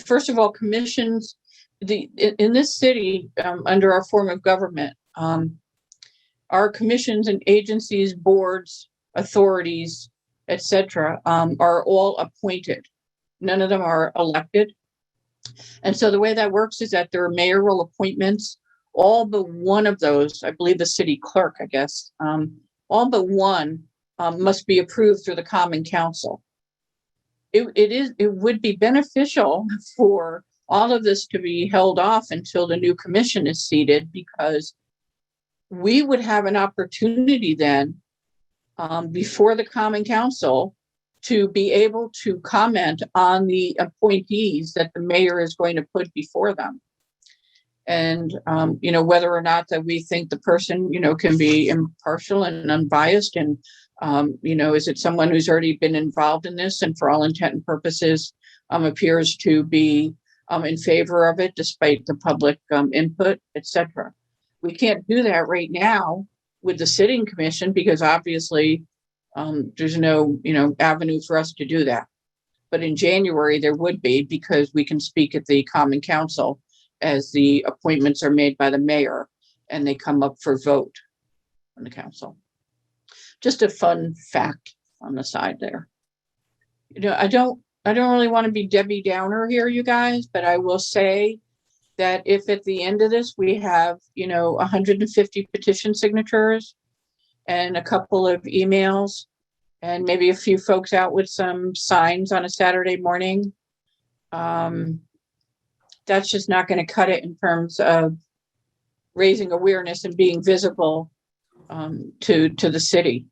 Speaker 1: First of all, commissions, in this city, under our form of government, our commissions and agencies, boards, authorities, etc., are all appointed. None of them are elected. And so the way that works is that there are mayoral appointments. All but one of those, I believe the city clerk, I guess, all but one must be approved through the Common Council. It would be beneficial for all of this to be held off until the new commission is seated, because we would have an opportunity then before the Common Council to be able to comment on the appointees that the mayor is going to put before them. And, whether or not that we think the person, can be impartial and unbiased. And, is it someone who's already been involved in this and for all intent and purposes appears to be in favor of it despite the public input, etc. We can't do that right now with the sitting commission because obviously there's no, avenue for us to do that. But in January, there would be, because we can speak at the Common Council as the appointments are made by the mayor and they come up for vote on the council. Just a fun fact on the side there. I don't really want to be Debbie Downer here, you guys, but I will say that if at the end of this we have, 150 petition signatures and a couple of emails and maybe a few folks out with some signs on a Saturday morning, that's just not going to cut it in terms of raising awareness and being visible to the city.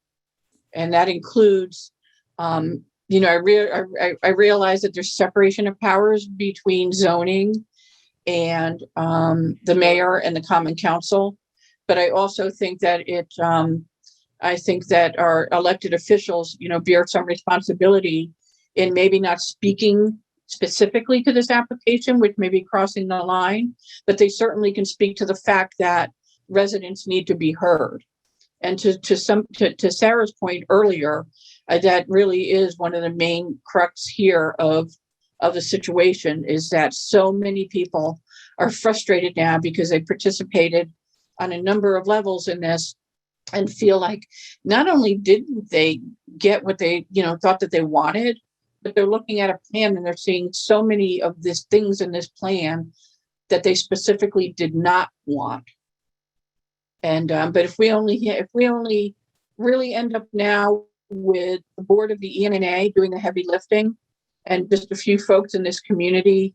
Speaker 1: And that includes, I realize that there's separation of powers between zoning and the mayor and the Common Council. But I also think that I think that our elected officials, bear some responsibility in maybe not speaking specifically to this application, which may be crossing the line, but they certainly can speak to the fact that residents need to be heard. And to Sarah's point earlier, that really is one of the main crux here of the situation, is that so many people are frustrated now because they participated on a number of levels in this and feel like not only didn't they get what they, thought that they wanted, but they're looking at a plan and they're seeing so many of these things in this plan that they specifically did not want. And but if we only really end up now with the board of the ENNA doing the heavy lifting and just a few folks in this community,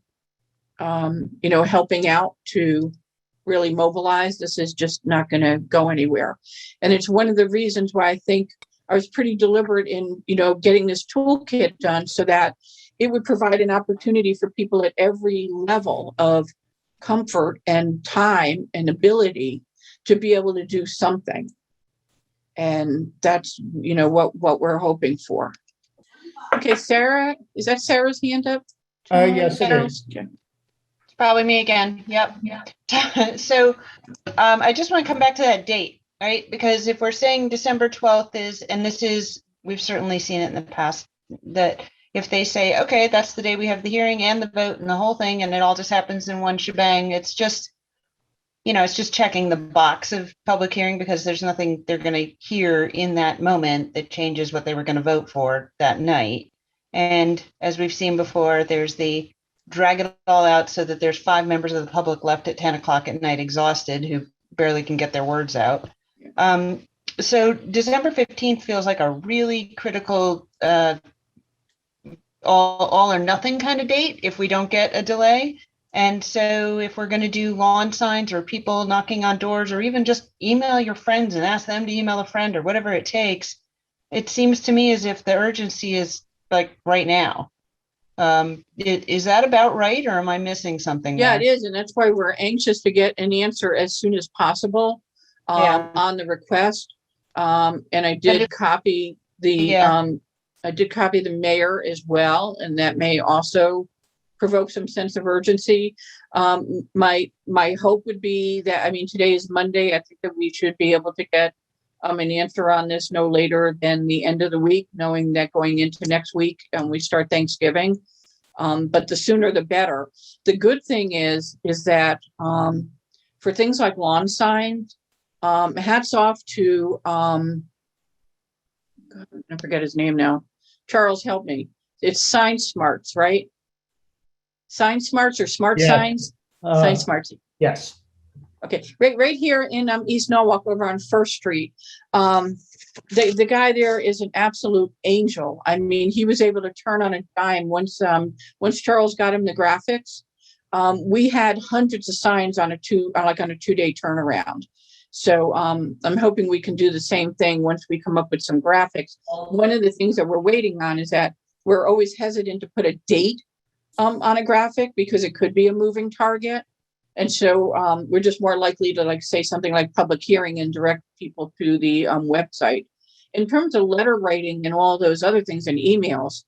Speaker 1: helping out to really mobilize, this is just not going to go anywhere. And it's one of the reasons why I think I was pretty deliberate in, getting this toolkit done so that it would provide an opportunity for people at every level of comfort and time and ability to be able to do something. And that's, what we're hoping for. Okay, Sarah, is that Sarah's hand up?
Speaker 2: Yes, it is.
Speaker 1: Okay.
Speaker 5: It's probably me again. Yep. So I just want to come back to that date, right? Because if we're saying December 12th is, and this is, we've certainly seen it in the past, that if they say, okay, that's the day we have the hearing and the vote and the whole thing, and it all just happens in one shebang, it's just, it's just checking the box of public hearing, because there's nothing they're going to hear in that moment that changes what they were going to vote for that night. And as we've seen before, there's the drag it all out so that there's 5 members of the public left at 10 o'clock at night exhausted who barely can get their words out. So December 15th feels like a really critical all or nothing kind of date if we don't get a delay. And so if we're going to do lawn signs or people knocking on doors, or even just email your friends and ask them to email a friend or whatever it takes, it seems to me as if the urgency is like right now. Is that about right, or am I missing something?
Speaker 1: Yeah,
Speaker 5: there?
Speaker 1: it is. And that's why we're anxious to get an answer as soon as possible on the request. And I did copy the mayor as well, and that may also provoke some sense of urgency. My hope would be that, today is Monday. I think that we should be able to get an answer on this no later than the end of the week, knowing that going into next week we start Thanksgiving. But the sooner the better. The good thing is that for things like lawn signs, hats off to I forget his name now. Charles, help me. It's Sign Smarts, right? Sign Smarts or Smart
Speaker 2: Yeah.
Speaker 1: Signs? Sign
Speaker 2: Uh,
Speaker 1: Smarts.
Speaker 2: yes.
Speaker 1: Okay, right here in East Norwalk over on First Street. The guy there is an absolute angel. I mean, he was able to turn on a dime once Charles got him the graphics. We had hundreds of signs on a 2-day turnaround. So I'm hoping we can do the same thing once we come up with some graphics. One of the things that we're waiting on is that we're always hesitant to put a date on a graphic because it could be a moving target. And so we're just more likely to say something like public hearing and direct people to the website. In terms of letter writing and all those other things and emails,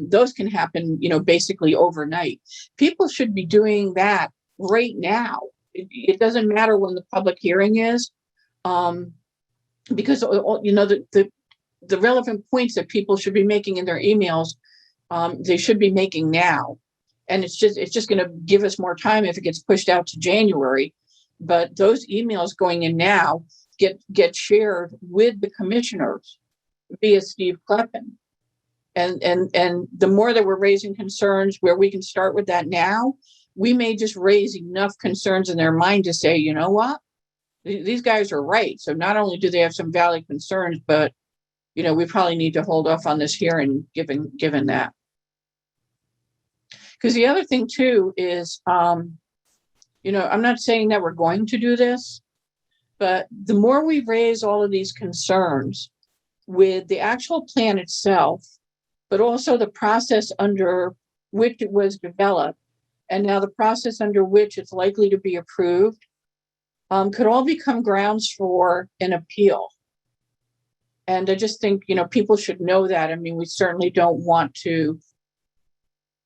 Speaker 1: those can happen, basically overnight. People should be doing that right now. It doesn't matter when the public hearing is, because the relevant points that people should be making in their emails, they should be making now. And it's just going to give us more time if it gets pushed out to January. But those emails going in now get shared with the commissioners via Steve Kleppen. And the more that we're raising concerns where we can start with that now, we may just raise enough concerns in their mind to say, you know what, these guys are right. So not only do they have some valid concerns, but we probably need to hold off on this hearing given that. Because the other thing too is, I'm not saying that we're going to do this, but the more we raise all of these concerns with the actual plan itself, but also the process under which it was developed, and now the process under which it's likely to be approved, could all become grounds for an appeal. And I just think, people should know that. I mean, we certainly don't want to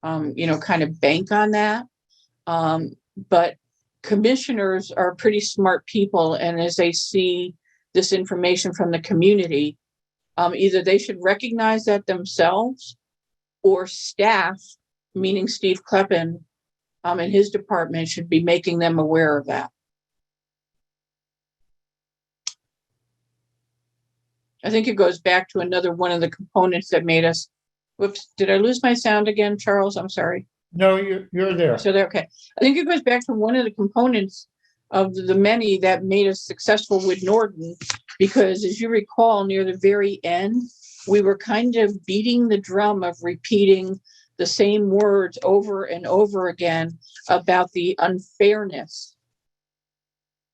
Speaker 1: kind of bank on that. But commissioners are pretty smart people. And as they see this information from the community, either they should recognize that themselves, or staff, meaning Steve Kleppen and his department, should be making them aware of that. I think it goes back to another one of the components that made us. Whoops, did I lose my sound again, Charles? I'm sorry.
Speaker 2: No, you're there.
Speaker 1: So there, okay. I think it goes back to one of the components of the many that made us successful with Norton, because as you recall, near the very end, we were kind of beating the drum of repeating the same words over and over again about the unfairness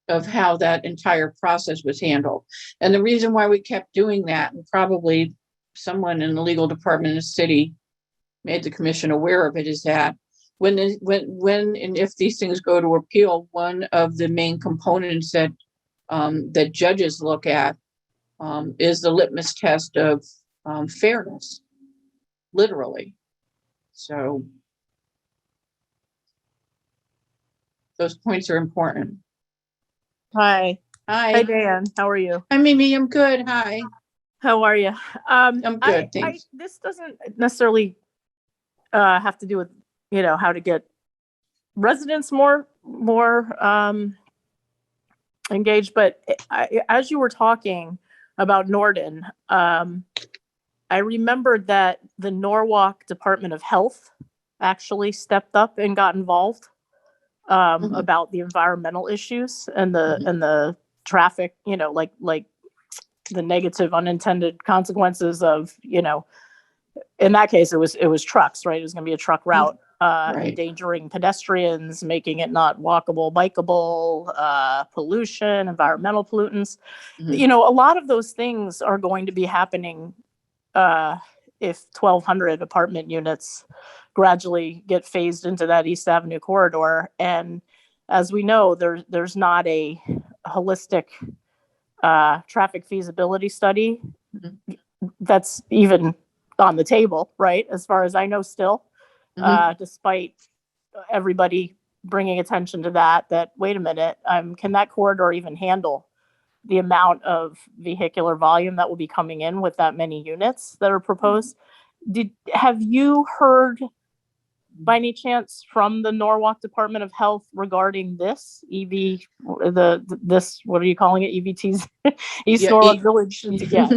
Speaker 1: of how that entire process was handled. And the reason why we kept doing that, and probably someone in the legal department of the city made the commission aware of it, is that when and if these things go to appeal, one of the main components that that judges look at is the litmus test of fairness, literally. So those points are important.
Speaker 6: Hi.
Speaker 1: Hi.
Speaker 6: Hi, Dan. How are you?
Speaker 1: Hi, Mimi. I'm good. Hi.
Speaker 6: How are you?
Speaker 1: I'm good. Thanks.
Speaker 6: This doesn't necessarily have to do with, how to get residents more engaged. But as you were talking about Norton, I remembered that the Norwalk Department of Health actually stepped up and got involved about the environmental issues and the traffic, like the negative unintended consequences of, in that case, it was trucks, right? It was going to be a truck route,
Speaker 1: Right.
Speaker 6: endangering pedestrians, making it not walkable, bikeable, pollution, environmental pollutants.
Speaker 1: Mhm.
Speaker 6: A lot of those things are going to be happening if 1,200 apartment units gradually get phased into that East Avenue corridor. And as we know, there's not a holistic traffic feasibility study that's even on the table, right? As far as I know still, despite everybody bringing attention to that, wait a minute, can that corridor even handle the amount of vehicular volume that will be coming in with that many units that are proposed? Have you heard by any chance from the Norwalk Department of Health regarding this EV, this, what are you calling it? EVTs, East
Speaker 1: Yeah,
Speaker 6: Norwalk Village? Yeah.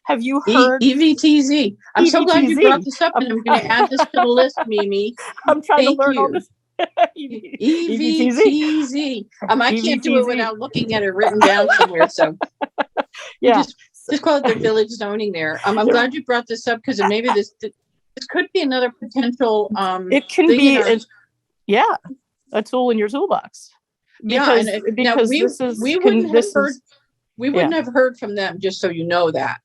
Speaker 6: Have you heard
Speaker 1: EVTZ? I'm so glad you brought
Speaker 6: EVTZ?
Speaker 1: this up, and I'm going to add this to the list, Mimi.
Speaker 6: I'm trying
Speaker 1: Thank
Speaker 6: to learn all
Speaker 1: you.
Speaker 6: this. EVTZ.
Speaker 1: EVTZ. I can't do it
Speaker 6: EVTZ.
Speaker 1: without looking at it written down somewhere. So you
Speaker 6: Yeah.
Speaker 1: just call it the village zoning there. I'm glad you brought this up, because maybe this could be another potential
Speaker 6: It can
Speaker 1: thing
Speaker 6: be
Speaker 1: in our,
Speaker 6: yeah, a tool in your toolbox. Because
Speaker 1: now
Speaker 6: this is
Speaker 1: we wouldn't have heard
Speaker 6: is,
Speaker 1: we wouldn't have heard from them, just so you know that.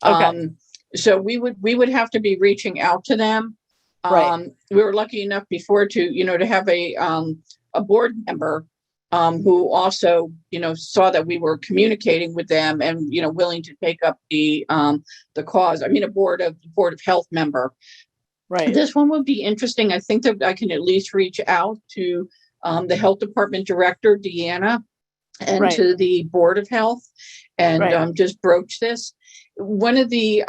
Speaker 6: Okay.
Speaker 1: So we would have to be reaching out to them.
Speaker 6: Right.
Speaker 1: We were lucky enough before to have a board member who also saw that we were communicating with them and willing to take up the cause. I mean, a board of health member.
Speaker 6: Right.
Speaker 1: This one would be interesting. I think that I can at least reach out to the health department director, Deanna, and
Speaker 6: Right.
Speaker 1: to the board of health, and
Speaker 6: Right.
Speaker 1: just broach this. One of the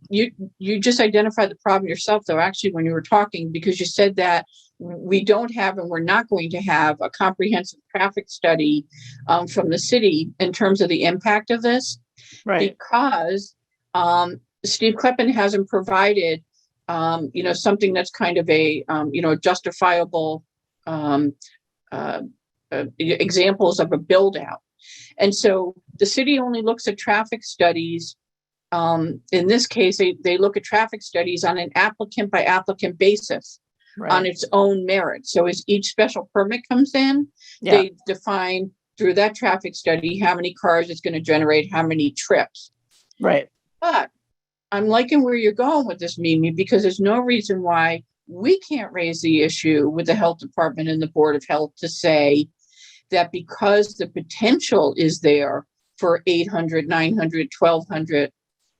Speaker 1: you just identified the problem yourself, though, actually, when you were talking, because you said that we don't have, and we're not going to have, a comprehensive traffic study from the city in terms of the impact of this,
Speaker 6: Right.
Speaker 1: because Steve Kleppen hasn't provided something that's kind of a justifiable examples of a build out. And so the city only looks at traffic studies. In this case, they look at traffic studies on an applicant by applicant basis,
Speaker 6: Right.
Speaker 1: on its own merit. So as each special permit comes in,
Speaker 6: Yeah.
Speaker 1: they define through that traffic study how many cars it's going to generate, how many trips.
Speaker 6: Right.
Speaker 1: But I'm liking where you're going with this, Mimi, because there's no reason why we can't raise the issue with the health department and the board of health to say that because the potential is there for 800, 900, 1,200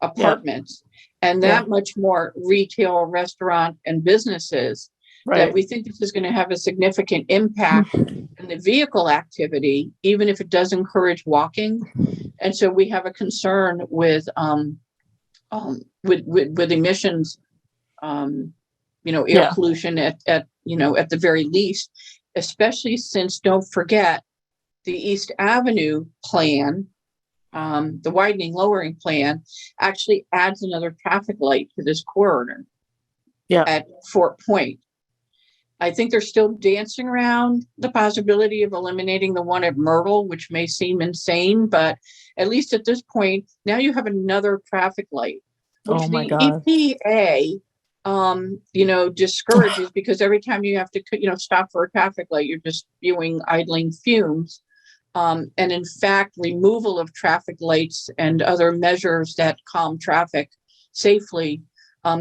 Speaker 1: apartments, and that much more retail, restaurant, and businesses, that
Speaker 6: Right.
Speaker 1: we think this is going to have a significant impact in the vehicle activity, even if it does encourage walking. And so we have a concern with emissions, air pollution at the very least, especially since, don't forget, the East Avenue plan, the widening lowering plan, actually adds another traffic light to this corridor at Fort Point. I think they're still dancing around the possibility of eliminating the one at Myrtle, which may seem insane, but at least at this point, now you have another traffic light, which
Speaker 6: Oh my
Speaker 1: the
Speaker 6: God.
Speaker 1: EPA, discourages, because every time you have to, stop for a traffic light, you're just spewing idling fumes. And in fact, removal of traffic lights and other measures that calm traffic safely,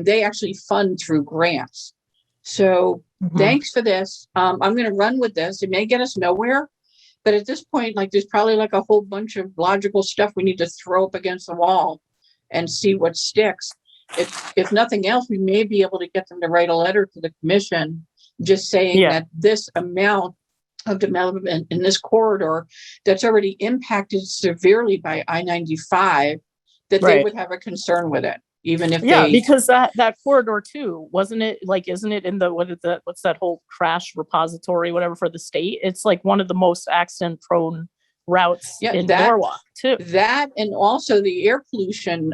Speaker 1: they actually fund through grants. So thanks for this. I'm going to run with this. It may get us nowhere, but at this point, there's probably a whole bunch of logical stuff we need to throw up against the wall and see what sticks. If nothing else, we may be able to get them to write a letter to the commission just saying that this amount of development in this corridor that's already impacted severely by I-95, that they would have a concern with it, even if
Speaker 6: because that corridor too, wasn't it, isn't it in the, what's that whole crash repository, whatever, for the state? It's one of the most accident prone routes in Norwalk too. That,
Speaker 1: and also the air pollution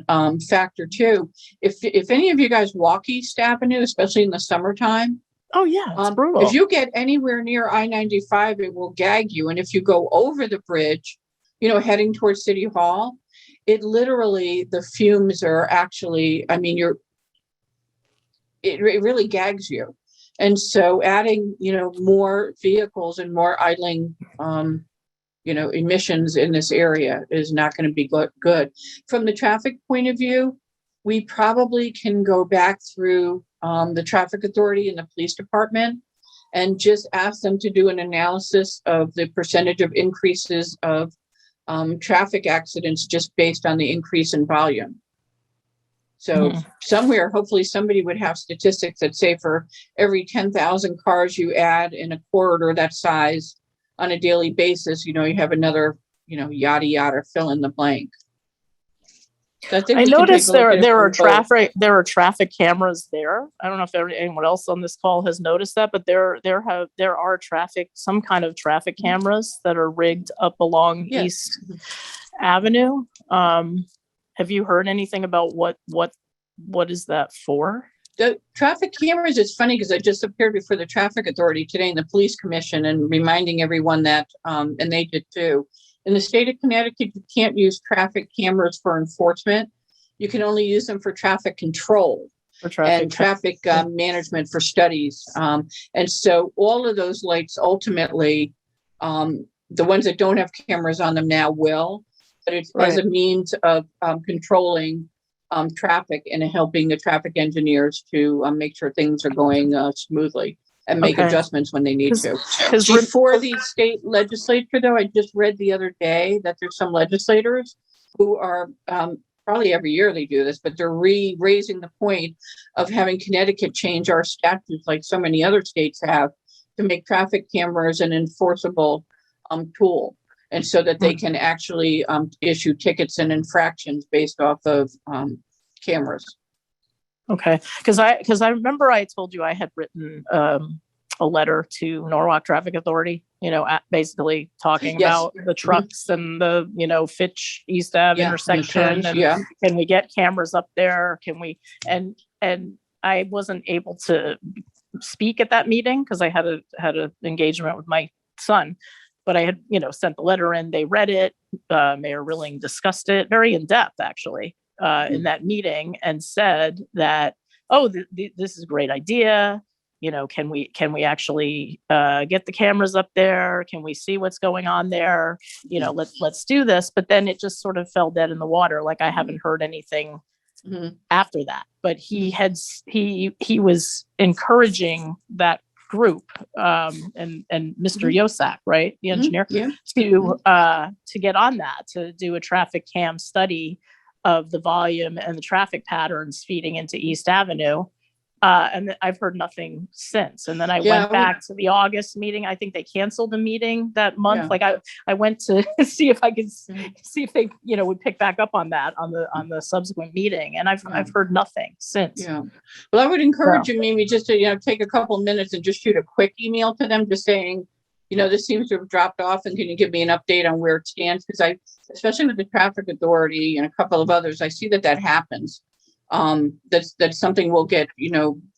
Speaker 1: factor too. If any of you guys walk East Avenue, especially in the summertime,
Speaker 6: oh yeah, it's brutal.
Speaker 1: If you get anywhere near I-95, it will gag you. And if you go over the bridge, heading towards City Hall, it literally, the fumes are actually, it really gags you. And so adding, more vehicles and more idling, emissions in this area is not going to be good. From the traffic point of view, we probably can go back through the traffic authority and the police department and just ask them to do an analysis of the percentage of increases of traffic accidents just based on the increase in volume. So somewhere, hopefully somebody would have statistics that say for every 10,000 cars you add in a corridor that size on a daily basis, you have another, yada, yada, fill in the blank. So I think
Speaker 6: I
Speaker 1: we can take
Speaker 6: noticed
Speaker 1: a look at it
Speaker 6: there are
Speaker 1: from both.
Speaker 6: there are traffic cameras there. I don't know if anyone else on this call has noticed that, but there are some kind of traffic cameras that are rigged up along
Speaker 1: Yes.
Speaker 6: East Avenue. Have you heard anything about what is that for?
Speaker 1: The traffic cameras, it's funny because I just appeared before the traffic authority today and the police commission and reminding everyone that, and they did too. In the state of Connecticut, you can't use traffic cameras for enforcement. You can only use them for traffic control
Speaker 6: For traffic
Speaker 1: and traffic management for studies. And so all of those lights ultimately, the ones that don't have cameras on them now will, but it's as a means of controlling traffic and helping the traffic engineers to make sure things are going smoothly and make adjustments when they need to. Before the state legislature, though, I just read the other day that there's some legislators who are probably every year they do this, but they're raising the point of having Connecticut change our statutes like so many other states have to make traffic cameras an enforceable tool. And so that they can actually issue tickets and infractions based off of cameras.
Speaker 6: Okay, because I remember I told you I had written a letter to Norwalk Traffic Authority, basically talking about the trucks and the, Fitch East Ave intersection. And can we get cameras up there? Can we? And I wasn't able to speak at that meeting because I had a engagement with my son. But I had, sent the letter in, they read it, Mayor Rilling discussed it very in depth, actually, in that meeting and said that, this is a great idea. Can we actually get the cameras up there? Can we see what's going on there? Let's do this. But then it just sort of fell dead in the water. Like I haven't heard anything after that. But he was encouraging that group and Mr. Yosak, right, the engineer, to get on that, to do a traffic cam study of the volume and the traffic patterns feeding into East Avenue. And I've heard nothing since. And then I went back to the August meeting. I think they canceled the meeting that month. Yeah. Like I went to see if I could see if they, would pick back up on that on the subsequent meeting. And I've heard nothing since. Yeah.
Speaker 1: Well, I would encourage you maybe just to, take a couple of minutes and just shoot a quick email to them just saying, this seems to have dropped off and can you give me an update on where it stands? Because especially with the traffic authority and a couple of others, I see that happens. That's something we'll get,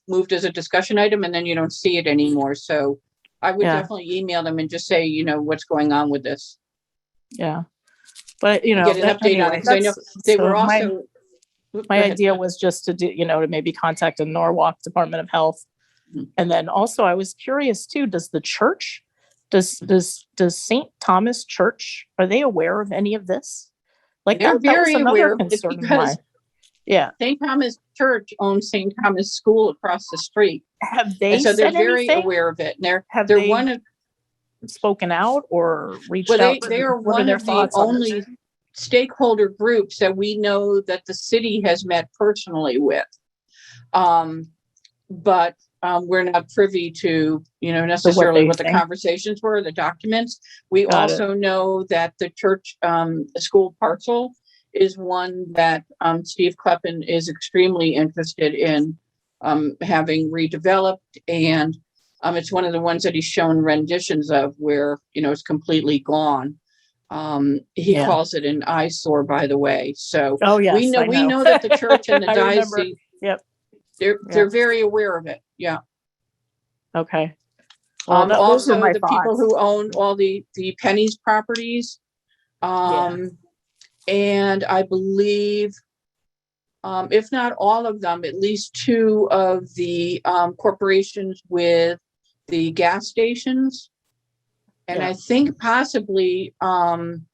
Speaker 1: moved as a discussion item and then you don't see it anymore. So I would definitely email them and just say, what's going on with this.
Speaker 6: Yeah. But,
Speaker 1: get an update on it. Because I know they were also.
Speaker 6: My idea was just to do, to maybe contact the Norwalk Department of Health. And then also I was curious too, does the church, does St. Thomas Church, are they aware of any of this? Like
Speaker 1: they're very aware of it
Speaker 6: because
Speaker 1: St. Thomas Church owns St. Thomas School across the street.
Speaker 6: Have they?
Speaker 1: And so they're very
Speaker 6: anything?
Speaker 1: aware of it. And
Speaker 6: they're one of spoken out or reached out.
Speaker 1: They are one of the only stakeholder groups that we know that the city has met personally with. But we're not privy to, necessarily what the conversations were, the documents. We also know that the church, school parcel is one that Steve Kleppen is extremely interested in having redeveloped. And it's one of the ones that he's shown renditions of where, it's completely gone. He calls it an eyesore, by the way. So we know that the church and the diocese, they're very aware of it. Yeah.
Speaker 6: Okay.
Speaker 1: Well, also the people who own all the Penny's properties. And I believe, if not all of them, at least two of the corporations with the gas stations. And I think possibly Dunkin'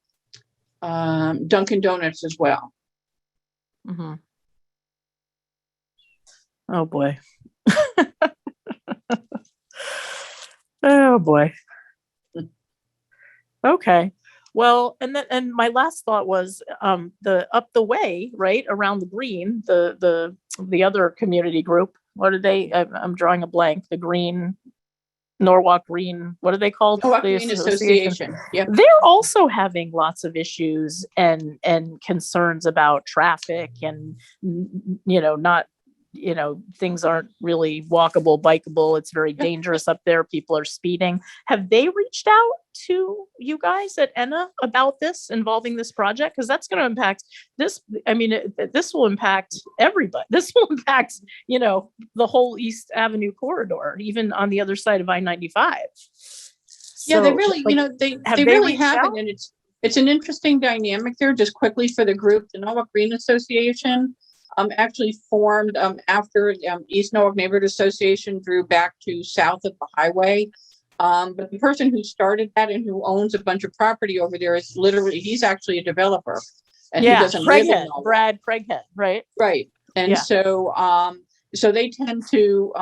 Speaker 1: Donuts as well.
Speaker 6: Mm-hmm. Oh, boy. Oh, boy. Okay. Well, and my last thought was the up the way, right around the green, the other community group. What are they? I'm drawing a blank. The green. Norwalk Green, what are they called?
Speaker 1: Norwalk
Speaker 6: The
Speaker 1: Green Association. Yep.
Speaker 6: They're also having lots of issues and concerns about traffic and, not, things aren't really walkable, bikeable. It's very dangerous up there. People are speeding. Have they reached out to you guys at ENNA about this, involving this project? Because that's going to impact this. I mean, this will impact everybody. This will impact, the whole East Avenue corridor, even on the other side of I-95.
Speaker 1: Yeah, they
Speaker 6: So,
Speaker 1: really,
Speaker 6: like,
Speaker 1: they really
Speaker 6: reached
Speaker 1: haven't,
Speaker 6: out?
Speaker 1: and it's an interesting dynamic there. Just quickly for the group, the Norwalk Green Association actually formed after East Norwalk Neighborhood Association drew back to south of the highway. But the person who started that and who owns a bunch of property over there is literally, he's actually a developer, and he doesn't live in Norwalk.
Speaker 6: Brad Craighead, right?
Speaker 1: Right. And
Speaker 6: Yeah.
Speaker 1: so they tend to,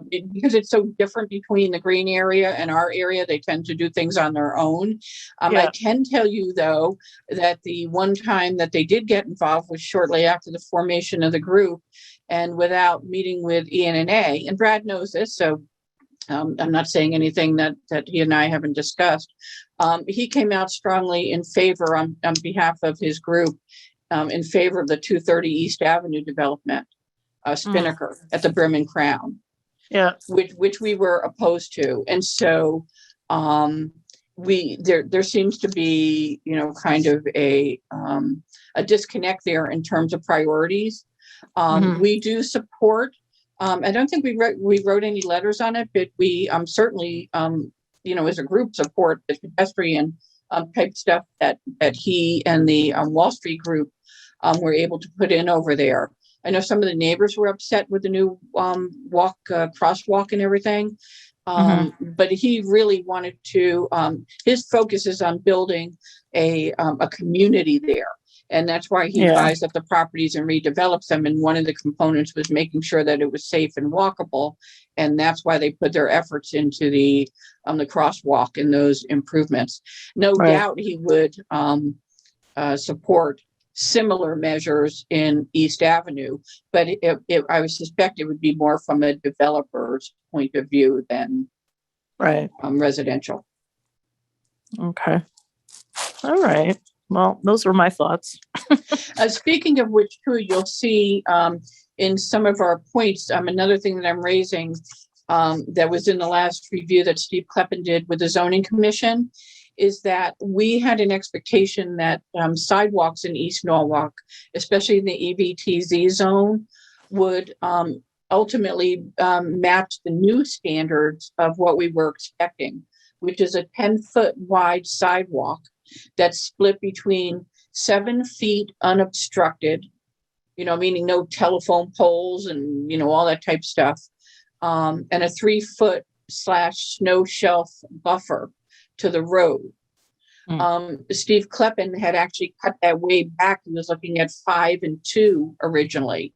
Speaker 1: because it's so different between the green area and our area, they tend to do things on their own.
Speaker 6: Yeah.
Speaker 1: I can tell you, though, that the one time that they did get involved was shortly after the formation of the group, and without meeting with ENNA, and Brad knows this, so I'm not saying anything that he and I haven't discussed. He came out strongly in favor on behalf of his group, in favor of the 230 East Avenue development, Spinnaker at the Brim and Crown.
Speaker 6: Yeah.
Speaker 1: Which we were opposed to. And so there seems to be, kind of a disconnect there in terms of priorities. We do support, I don't think we wrote any letters on it, but we certainly, as a group, support the pedestrian type stuff that he and the Wall Street group were able to put in over there. I know some of the neighbors were upset with the new crosswalk and everything. But he really wanted to, his focus is on building a community there. And that's why he buys up the properties and redevelops them. And one of the components was making sure that it was safe and walkable. And that's why they put their efforts into the crosswalk and those improvements. No doubt he would support similar measures in East Avenue, but I would suspect it would be more from a developer's point of view than residential.
Speaker 6: Okay. All right. Well, those were my thoughts.
Speaker 1: Speaking of which, too, you'll see in some of our points, another thing that I'm raising that was in the last review that Steve Kleppen did with the Zoning Commission is that we had an expectation that sidewalks in East Norwalk, especially in the EVTZ zone, would ultimately match the new standards of what we were expecting, which is a 10-foot wide sidewalk that's split between 7 feet unobstructed, meaning no telephone poles and, all that type stuff, and a 3-foot / snow shelf buffer to the road. Steve Kleppen had actually cut that way back. He was looking at 5 and 2 originally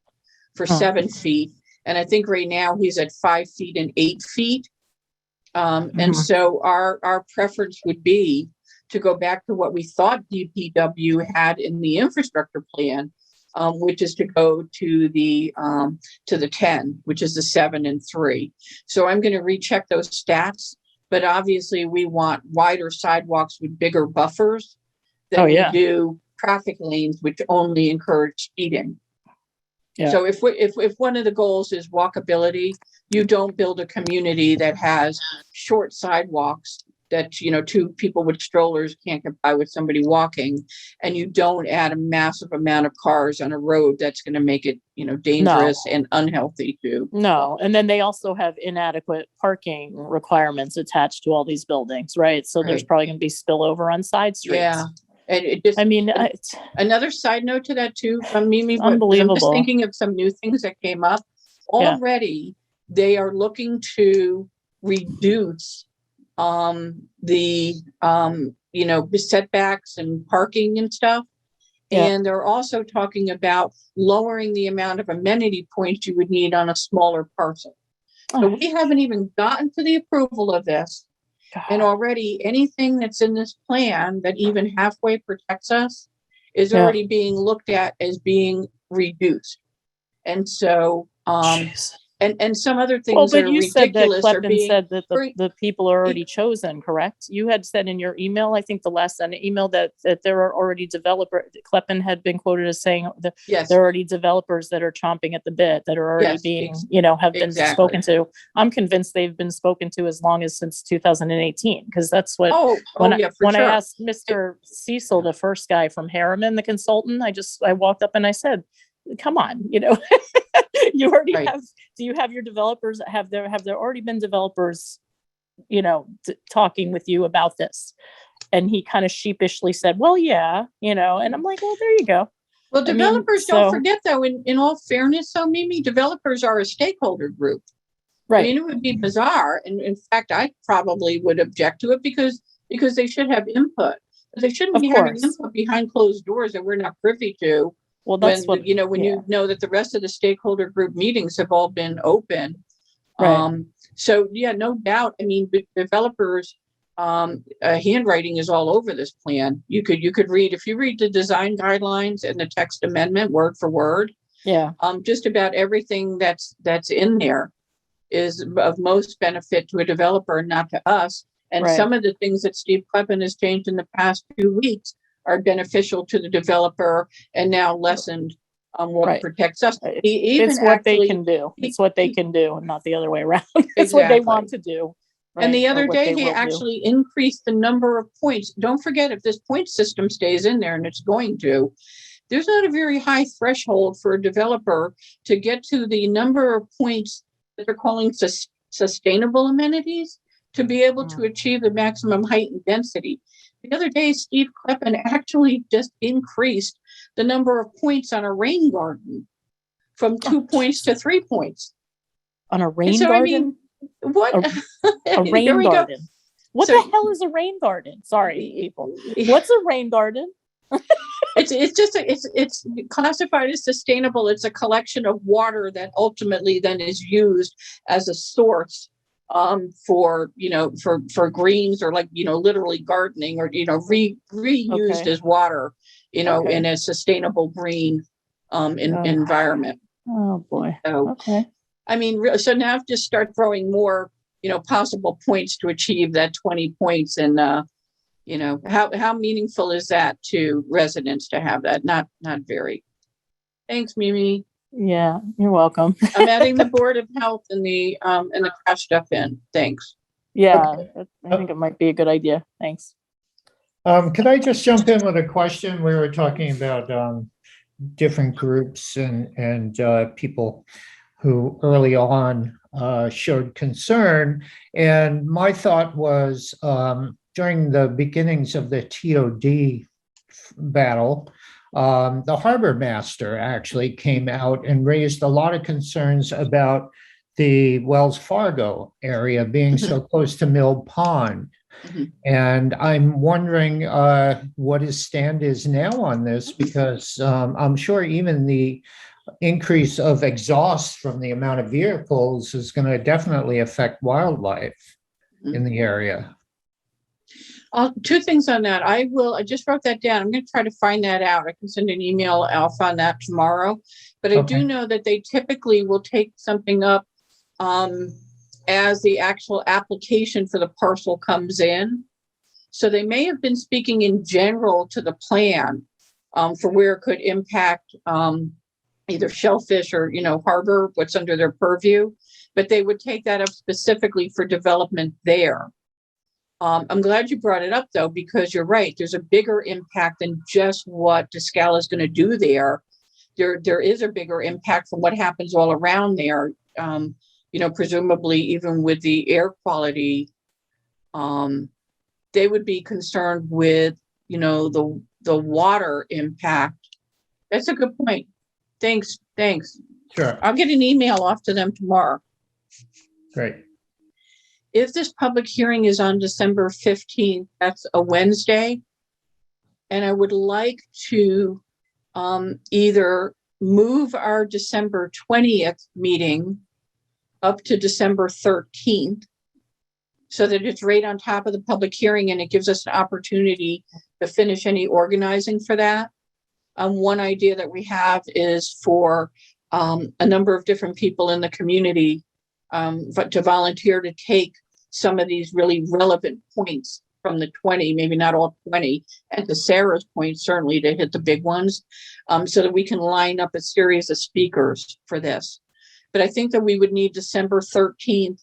Speaker 1: for 7 feet. And I think right now he's at 5 feet and 8 feet. And so our preference would be to go back to what we thought DPW had in the infrastructure plan, which is to go to the 10, which is the 7 and 3. So I'm going to recheck those stats. But obviously, we want wider sidewalks with bigger buffers than we do traffic lanes, which only encourage speeding. Yeah. So if one of the goals is walkability, you don't build a community that has short sidewalks that 2 people with strollers can't get by with somebody walking, and you don't add a massive amount of cars on a road that's going to make it dangerous and unhealthy too.
Speaker 6: No, and then they also have inadequate parking requirements attached to all these buildings, right? So there's probably going to be spillover on side streets.
Speaker 1: Yeah, and it just. It's another side note to that too. Mimi,
Speaker 6: unbelievable.
Speaker 1: I'm just thinking of some new things that came up already. They are looking to reduce the setbacks and parking and stuff. And they're also talking about lowering the amount of amenity points you would need on a smaller parcel. So we haven't even gotten to the approval of this. And already anything that's in this plan that even halfway protects us is already being looked at as being reduced. And so, and and some other
Speaker 6: Well,
Speaker 1: things that
Speaker 6: but
Speaker 1: are
Speaker 6: you said that
Speaker 1: ridiculous are
Speaker 6: Kleppen
Speaker 1: being.
Speaker 6: said that
Speaker 1: bring-
Speaker 6: the people are already chosen, correct? You had said in your email, I think the last Senate email, that there are already Kleppen had been quoted as saying that
Speaker 1: Yes,
Speaker 6: there are already developers that are chomping at the bit, that are already
Speaker 1: Yes,
Speaker 6: being, have been
Speaker 1: exactly.
Speaker 6: spoken to. I'm convinced they've been spoken to as long as since 2018, because that's what, when
Speaker 1: yeah, for
Speaker 6: when I
Speaker 1: sure.
Speaker 6: asked Mr. Cecil, the first guy from Harriman, the consultant, I walked up and I said, come on, you already
Speaker 1: Right.
Speaker 6: do you have your developers, have there already been developers, talking with you about this? And he kind of sheepishly said, well, yeah, and I'm like, well, there you go.
Speaker 1: Well,
Speaker 6: I mean,
Speaker 1: developers, don't
Speaker 6: so-
Speaker 1: forget though, in all fairness, so Mimi, developers are a stakeholder group. I
Speaker 6: Right.
Speaker 1: mean, it would be bizarre. And in fact, I probably would object to it because they should have input. But they shouldn't
Speaker 6: Of
Speaker 1: be having
Speaker 6: course.
Speaker 1: input behind closed doors that we're not privy to.
Speaker 6: Well, that's
Speaker 1: when
Speaker 6: what,
Speaker 1: when
Speaker 6: yeah.
Speaker 1: you know that the rest of the stakeholder group meetings have all been open.
Speaker 6: Right.
Speaker 1: So yeah, no doubt. I mean, developers, handwriting is all over this plan. You could read, if you read the design guidelines and the text amendment word for word,
Speaker 6: Yeah.
Speaker 1: just about everything that's in there is of most benefit to a developer and not to us. And
Speaker 6: Right.
Speaker 1: some of the things that Steve Kleppen has changed in the past few weeks are beneficial to the developer and now lessened what
Speaker 6: Right.
Speaker 1: protects us.
Speaker 6: Right.
Speaker 1: He even
Speaker 6: It's what
Speaker 1: actually,
Speaker 6: they can do. It's what they can do, and not the other way around. It's what they want to do.
Speaker 1: and the
Speaker 6: right, or
Speaker 1: other
Speaker 6: what
Speaker 1: day
Speaker 6: they
Speaker 1: he
Speaker 6: will do.
Speaker 1: actually increased the number of points. Don't forget, if this point system stays in there, and it's going to, there's not a very high threshold for a developer to get to the number of points that they're calling sustainable amenities to be able to achieve the maximum height and density. The other day, Steve Kleppen actually just increased the number of points on a rain garden from 2 points to 3 points.
Speaker 6: On a rain
Speaker 1: so, I
Speaker 6: garden?
Speaker 1: mean, what?
Speaker 6: A
Speaker 1: There
Speaker 6: rain
Speaker 1: we go.
Speaker 6: garden. What
Speaker 1: So-
Speaker 6: the hell is a rain garden? Sorry, people. What's a rain garden?
Speaker 1: It's classified as sustainable. It's a collection of water that ultimately then is used as a source for greens, or literally gardening, or reused
Speaker 6: Okay.
Speaker 1: as water
Speaker 6: Okay.
Speaker 1: in a sustainable green environment.
Speaker 6: Oh boy.
Speaker 1: So
Speaker 6: Okay.
Speaker 1: I mean, so now just start throwing more possible points to achieve that 20 points. And how meaningful is that to residents to have that? Not very. Thanks, Mimi.
Speaker 6: Yeah, you're welcome.
Speaker 1: I'm adding the Board of Health and the crash stuff in. Thanks.
Speaker 6: Yeah, I think it might be a good idea. Thanks.
Speaker 2: Could I just jump in with a question? We were talking about different groups and people who early on showed concern. And my thought was, during the beginnings of the TOD battle, the harbor master actually came out and raised a lot of concerns about the Wells Fargo area being so close to Mill Pond.
Speaker 1: Mhm.
Speaker 2: And I'm wondering what his stand is now on this, because I'm sure even the increase of exhaust from the amount of vehicles is going to definitely affect wildlife in the area.
Speaker 1: Two things on that. I just wrote that down. I'm going to try to find that out. I can send an email off on that tomorrow. But I do know that they typically will take something up as the actual application for the parcel comes in. So they may have been speaking in general to the plan for where it could impact either shellfish or, harbor, what's under their purview. But they would take that up specifically for development there. I'm glad you brought it up, though, because you're right. There's a bigger impact than just what Descala is going to do there. There is a bigger impact from what happens all around there. Presumably even with the air quality, they would be concerned with, the water impact. That's a good point. Thanks.
Speaker 2: Sure.
Speaker 1: I'll get an email off to them tomorrow.
Speaker 2: Great.
Speaker 1: If this public hearing is on December 15th, that's a Wednesday. And I would like to either move our December 20th meeting up to December 13th, so that it's right on top of the public hearing and it gives us an opportunity to finish any organizing for that. One idea that we have is for a number of different people in the community to volunteer to take some of these really relevant points from the 20, maybe not all 20, and to Sarah's point, certainly to hit the big ones, so that we can line up a series of speakers for this. But I think that we would need December 13th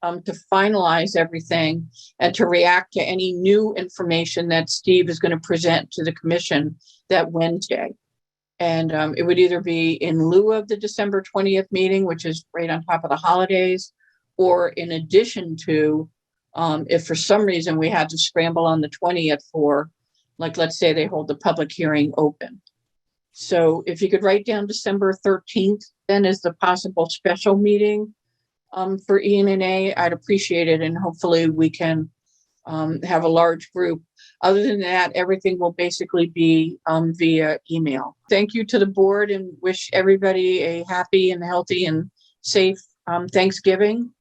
Speaker 1: to finalize everything and to react to any new information that Steve is going to present to the commission that Wednesday. And it would either be in lieu of the December 20th meeting, which is right on top of the holidays, or in addition to, if for some reason we had to scramble on the 20th for, like, let's say they hold the public hearing open. So if you could write down December 13th, then as the possible special meeting for ENNA, I'd appreciate it. And hopefully we can have a large group. Other than that, everything will basically be via email. Thank you to the board and wish everybody a happy and healthy and safe Thanksgiving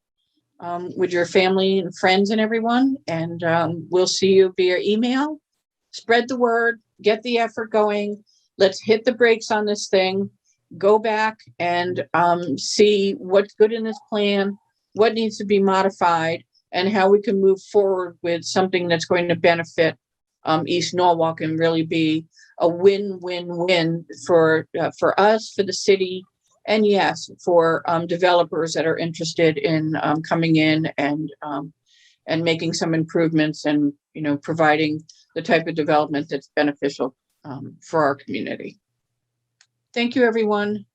Speaker 1: with your family and friends and everyone. And we'll see you via email. Spread the word, get the effort going. Let's hit the brakes on this thing. Go back and see what's good in this plan, what needs to be modified, and how we can move forward with something that's going to benefit East Norwalk and really be a win-win-win for us, for the city, and yes, for developers that are interested in coming in and making some improvements and, you know, providing the type of development that's beneficial for our community. Thank you, everyone.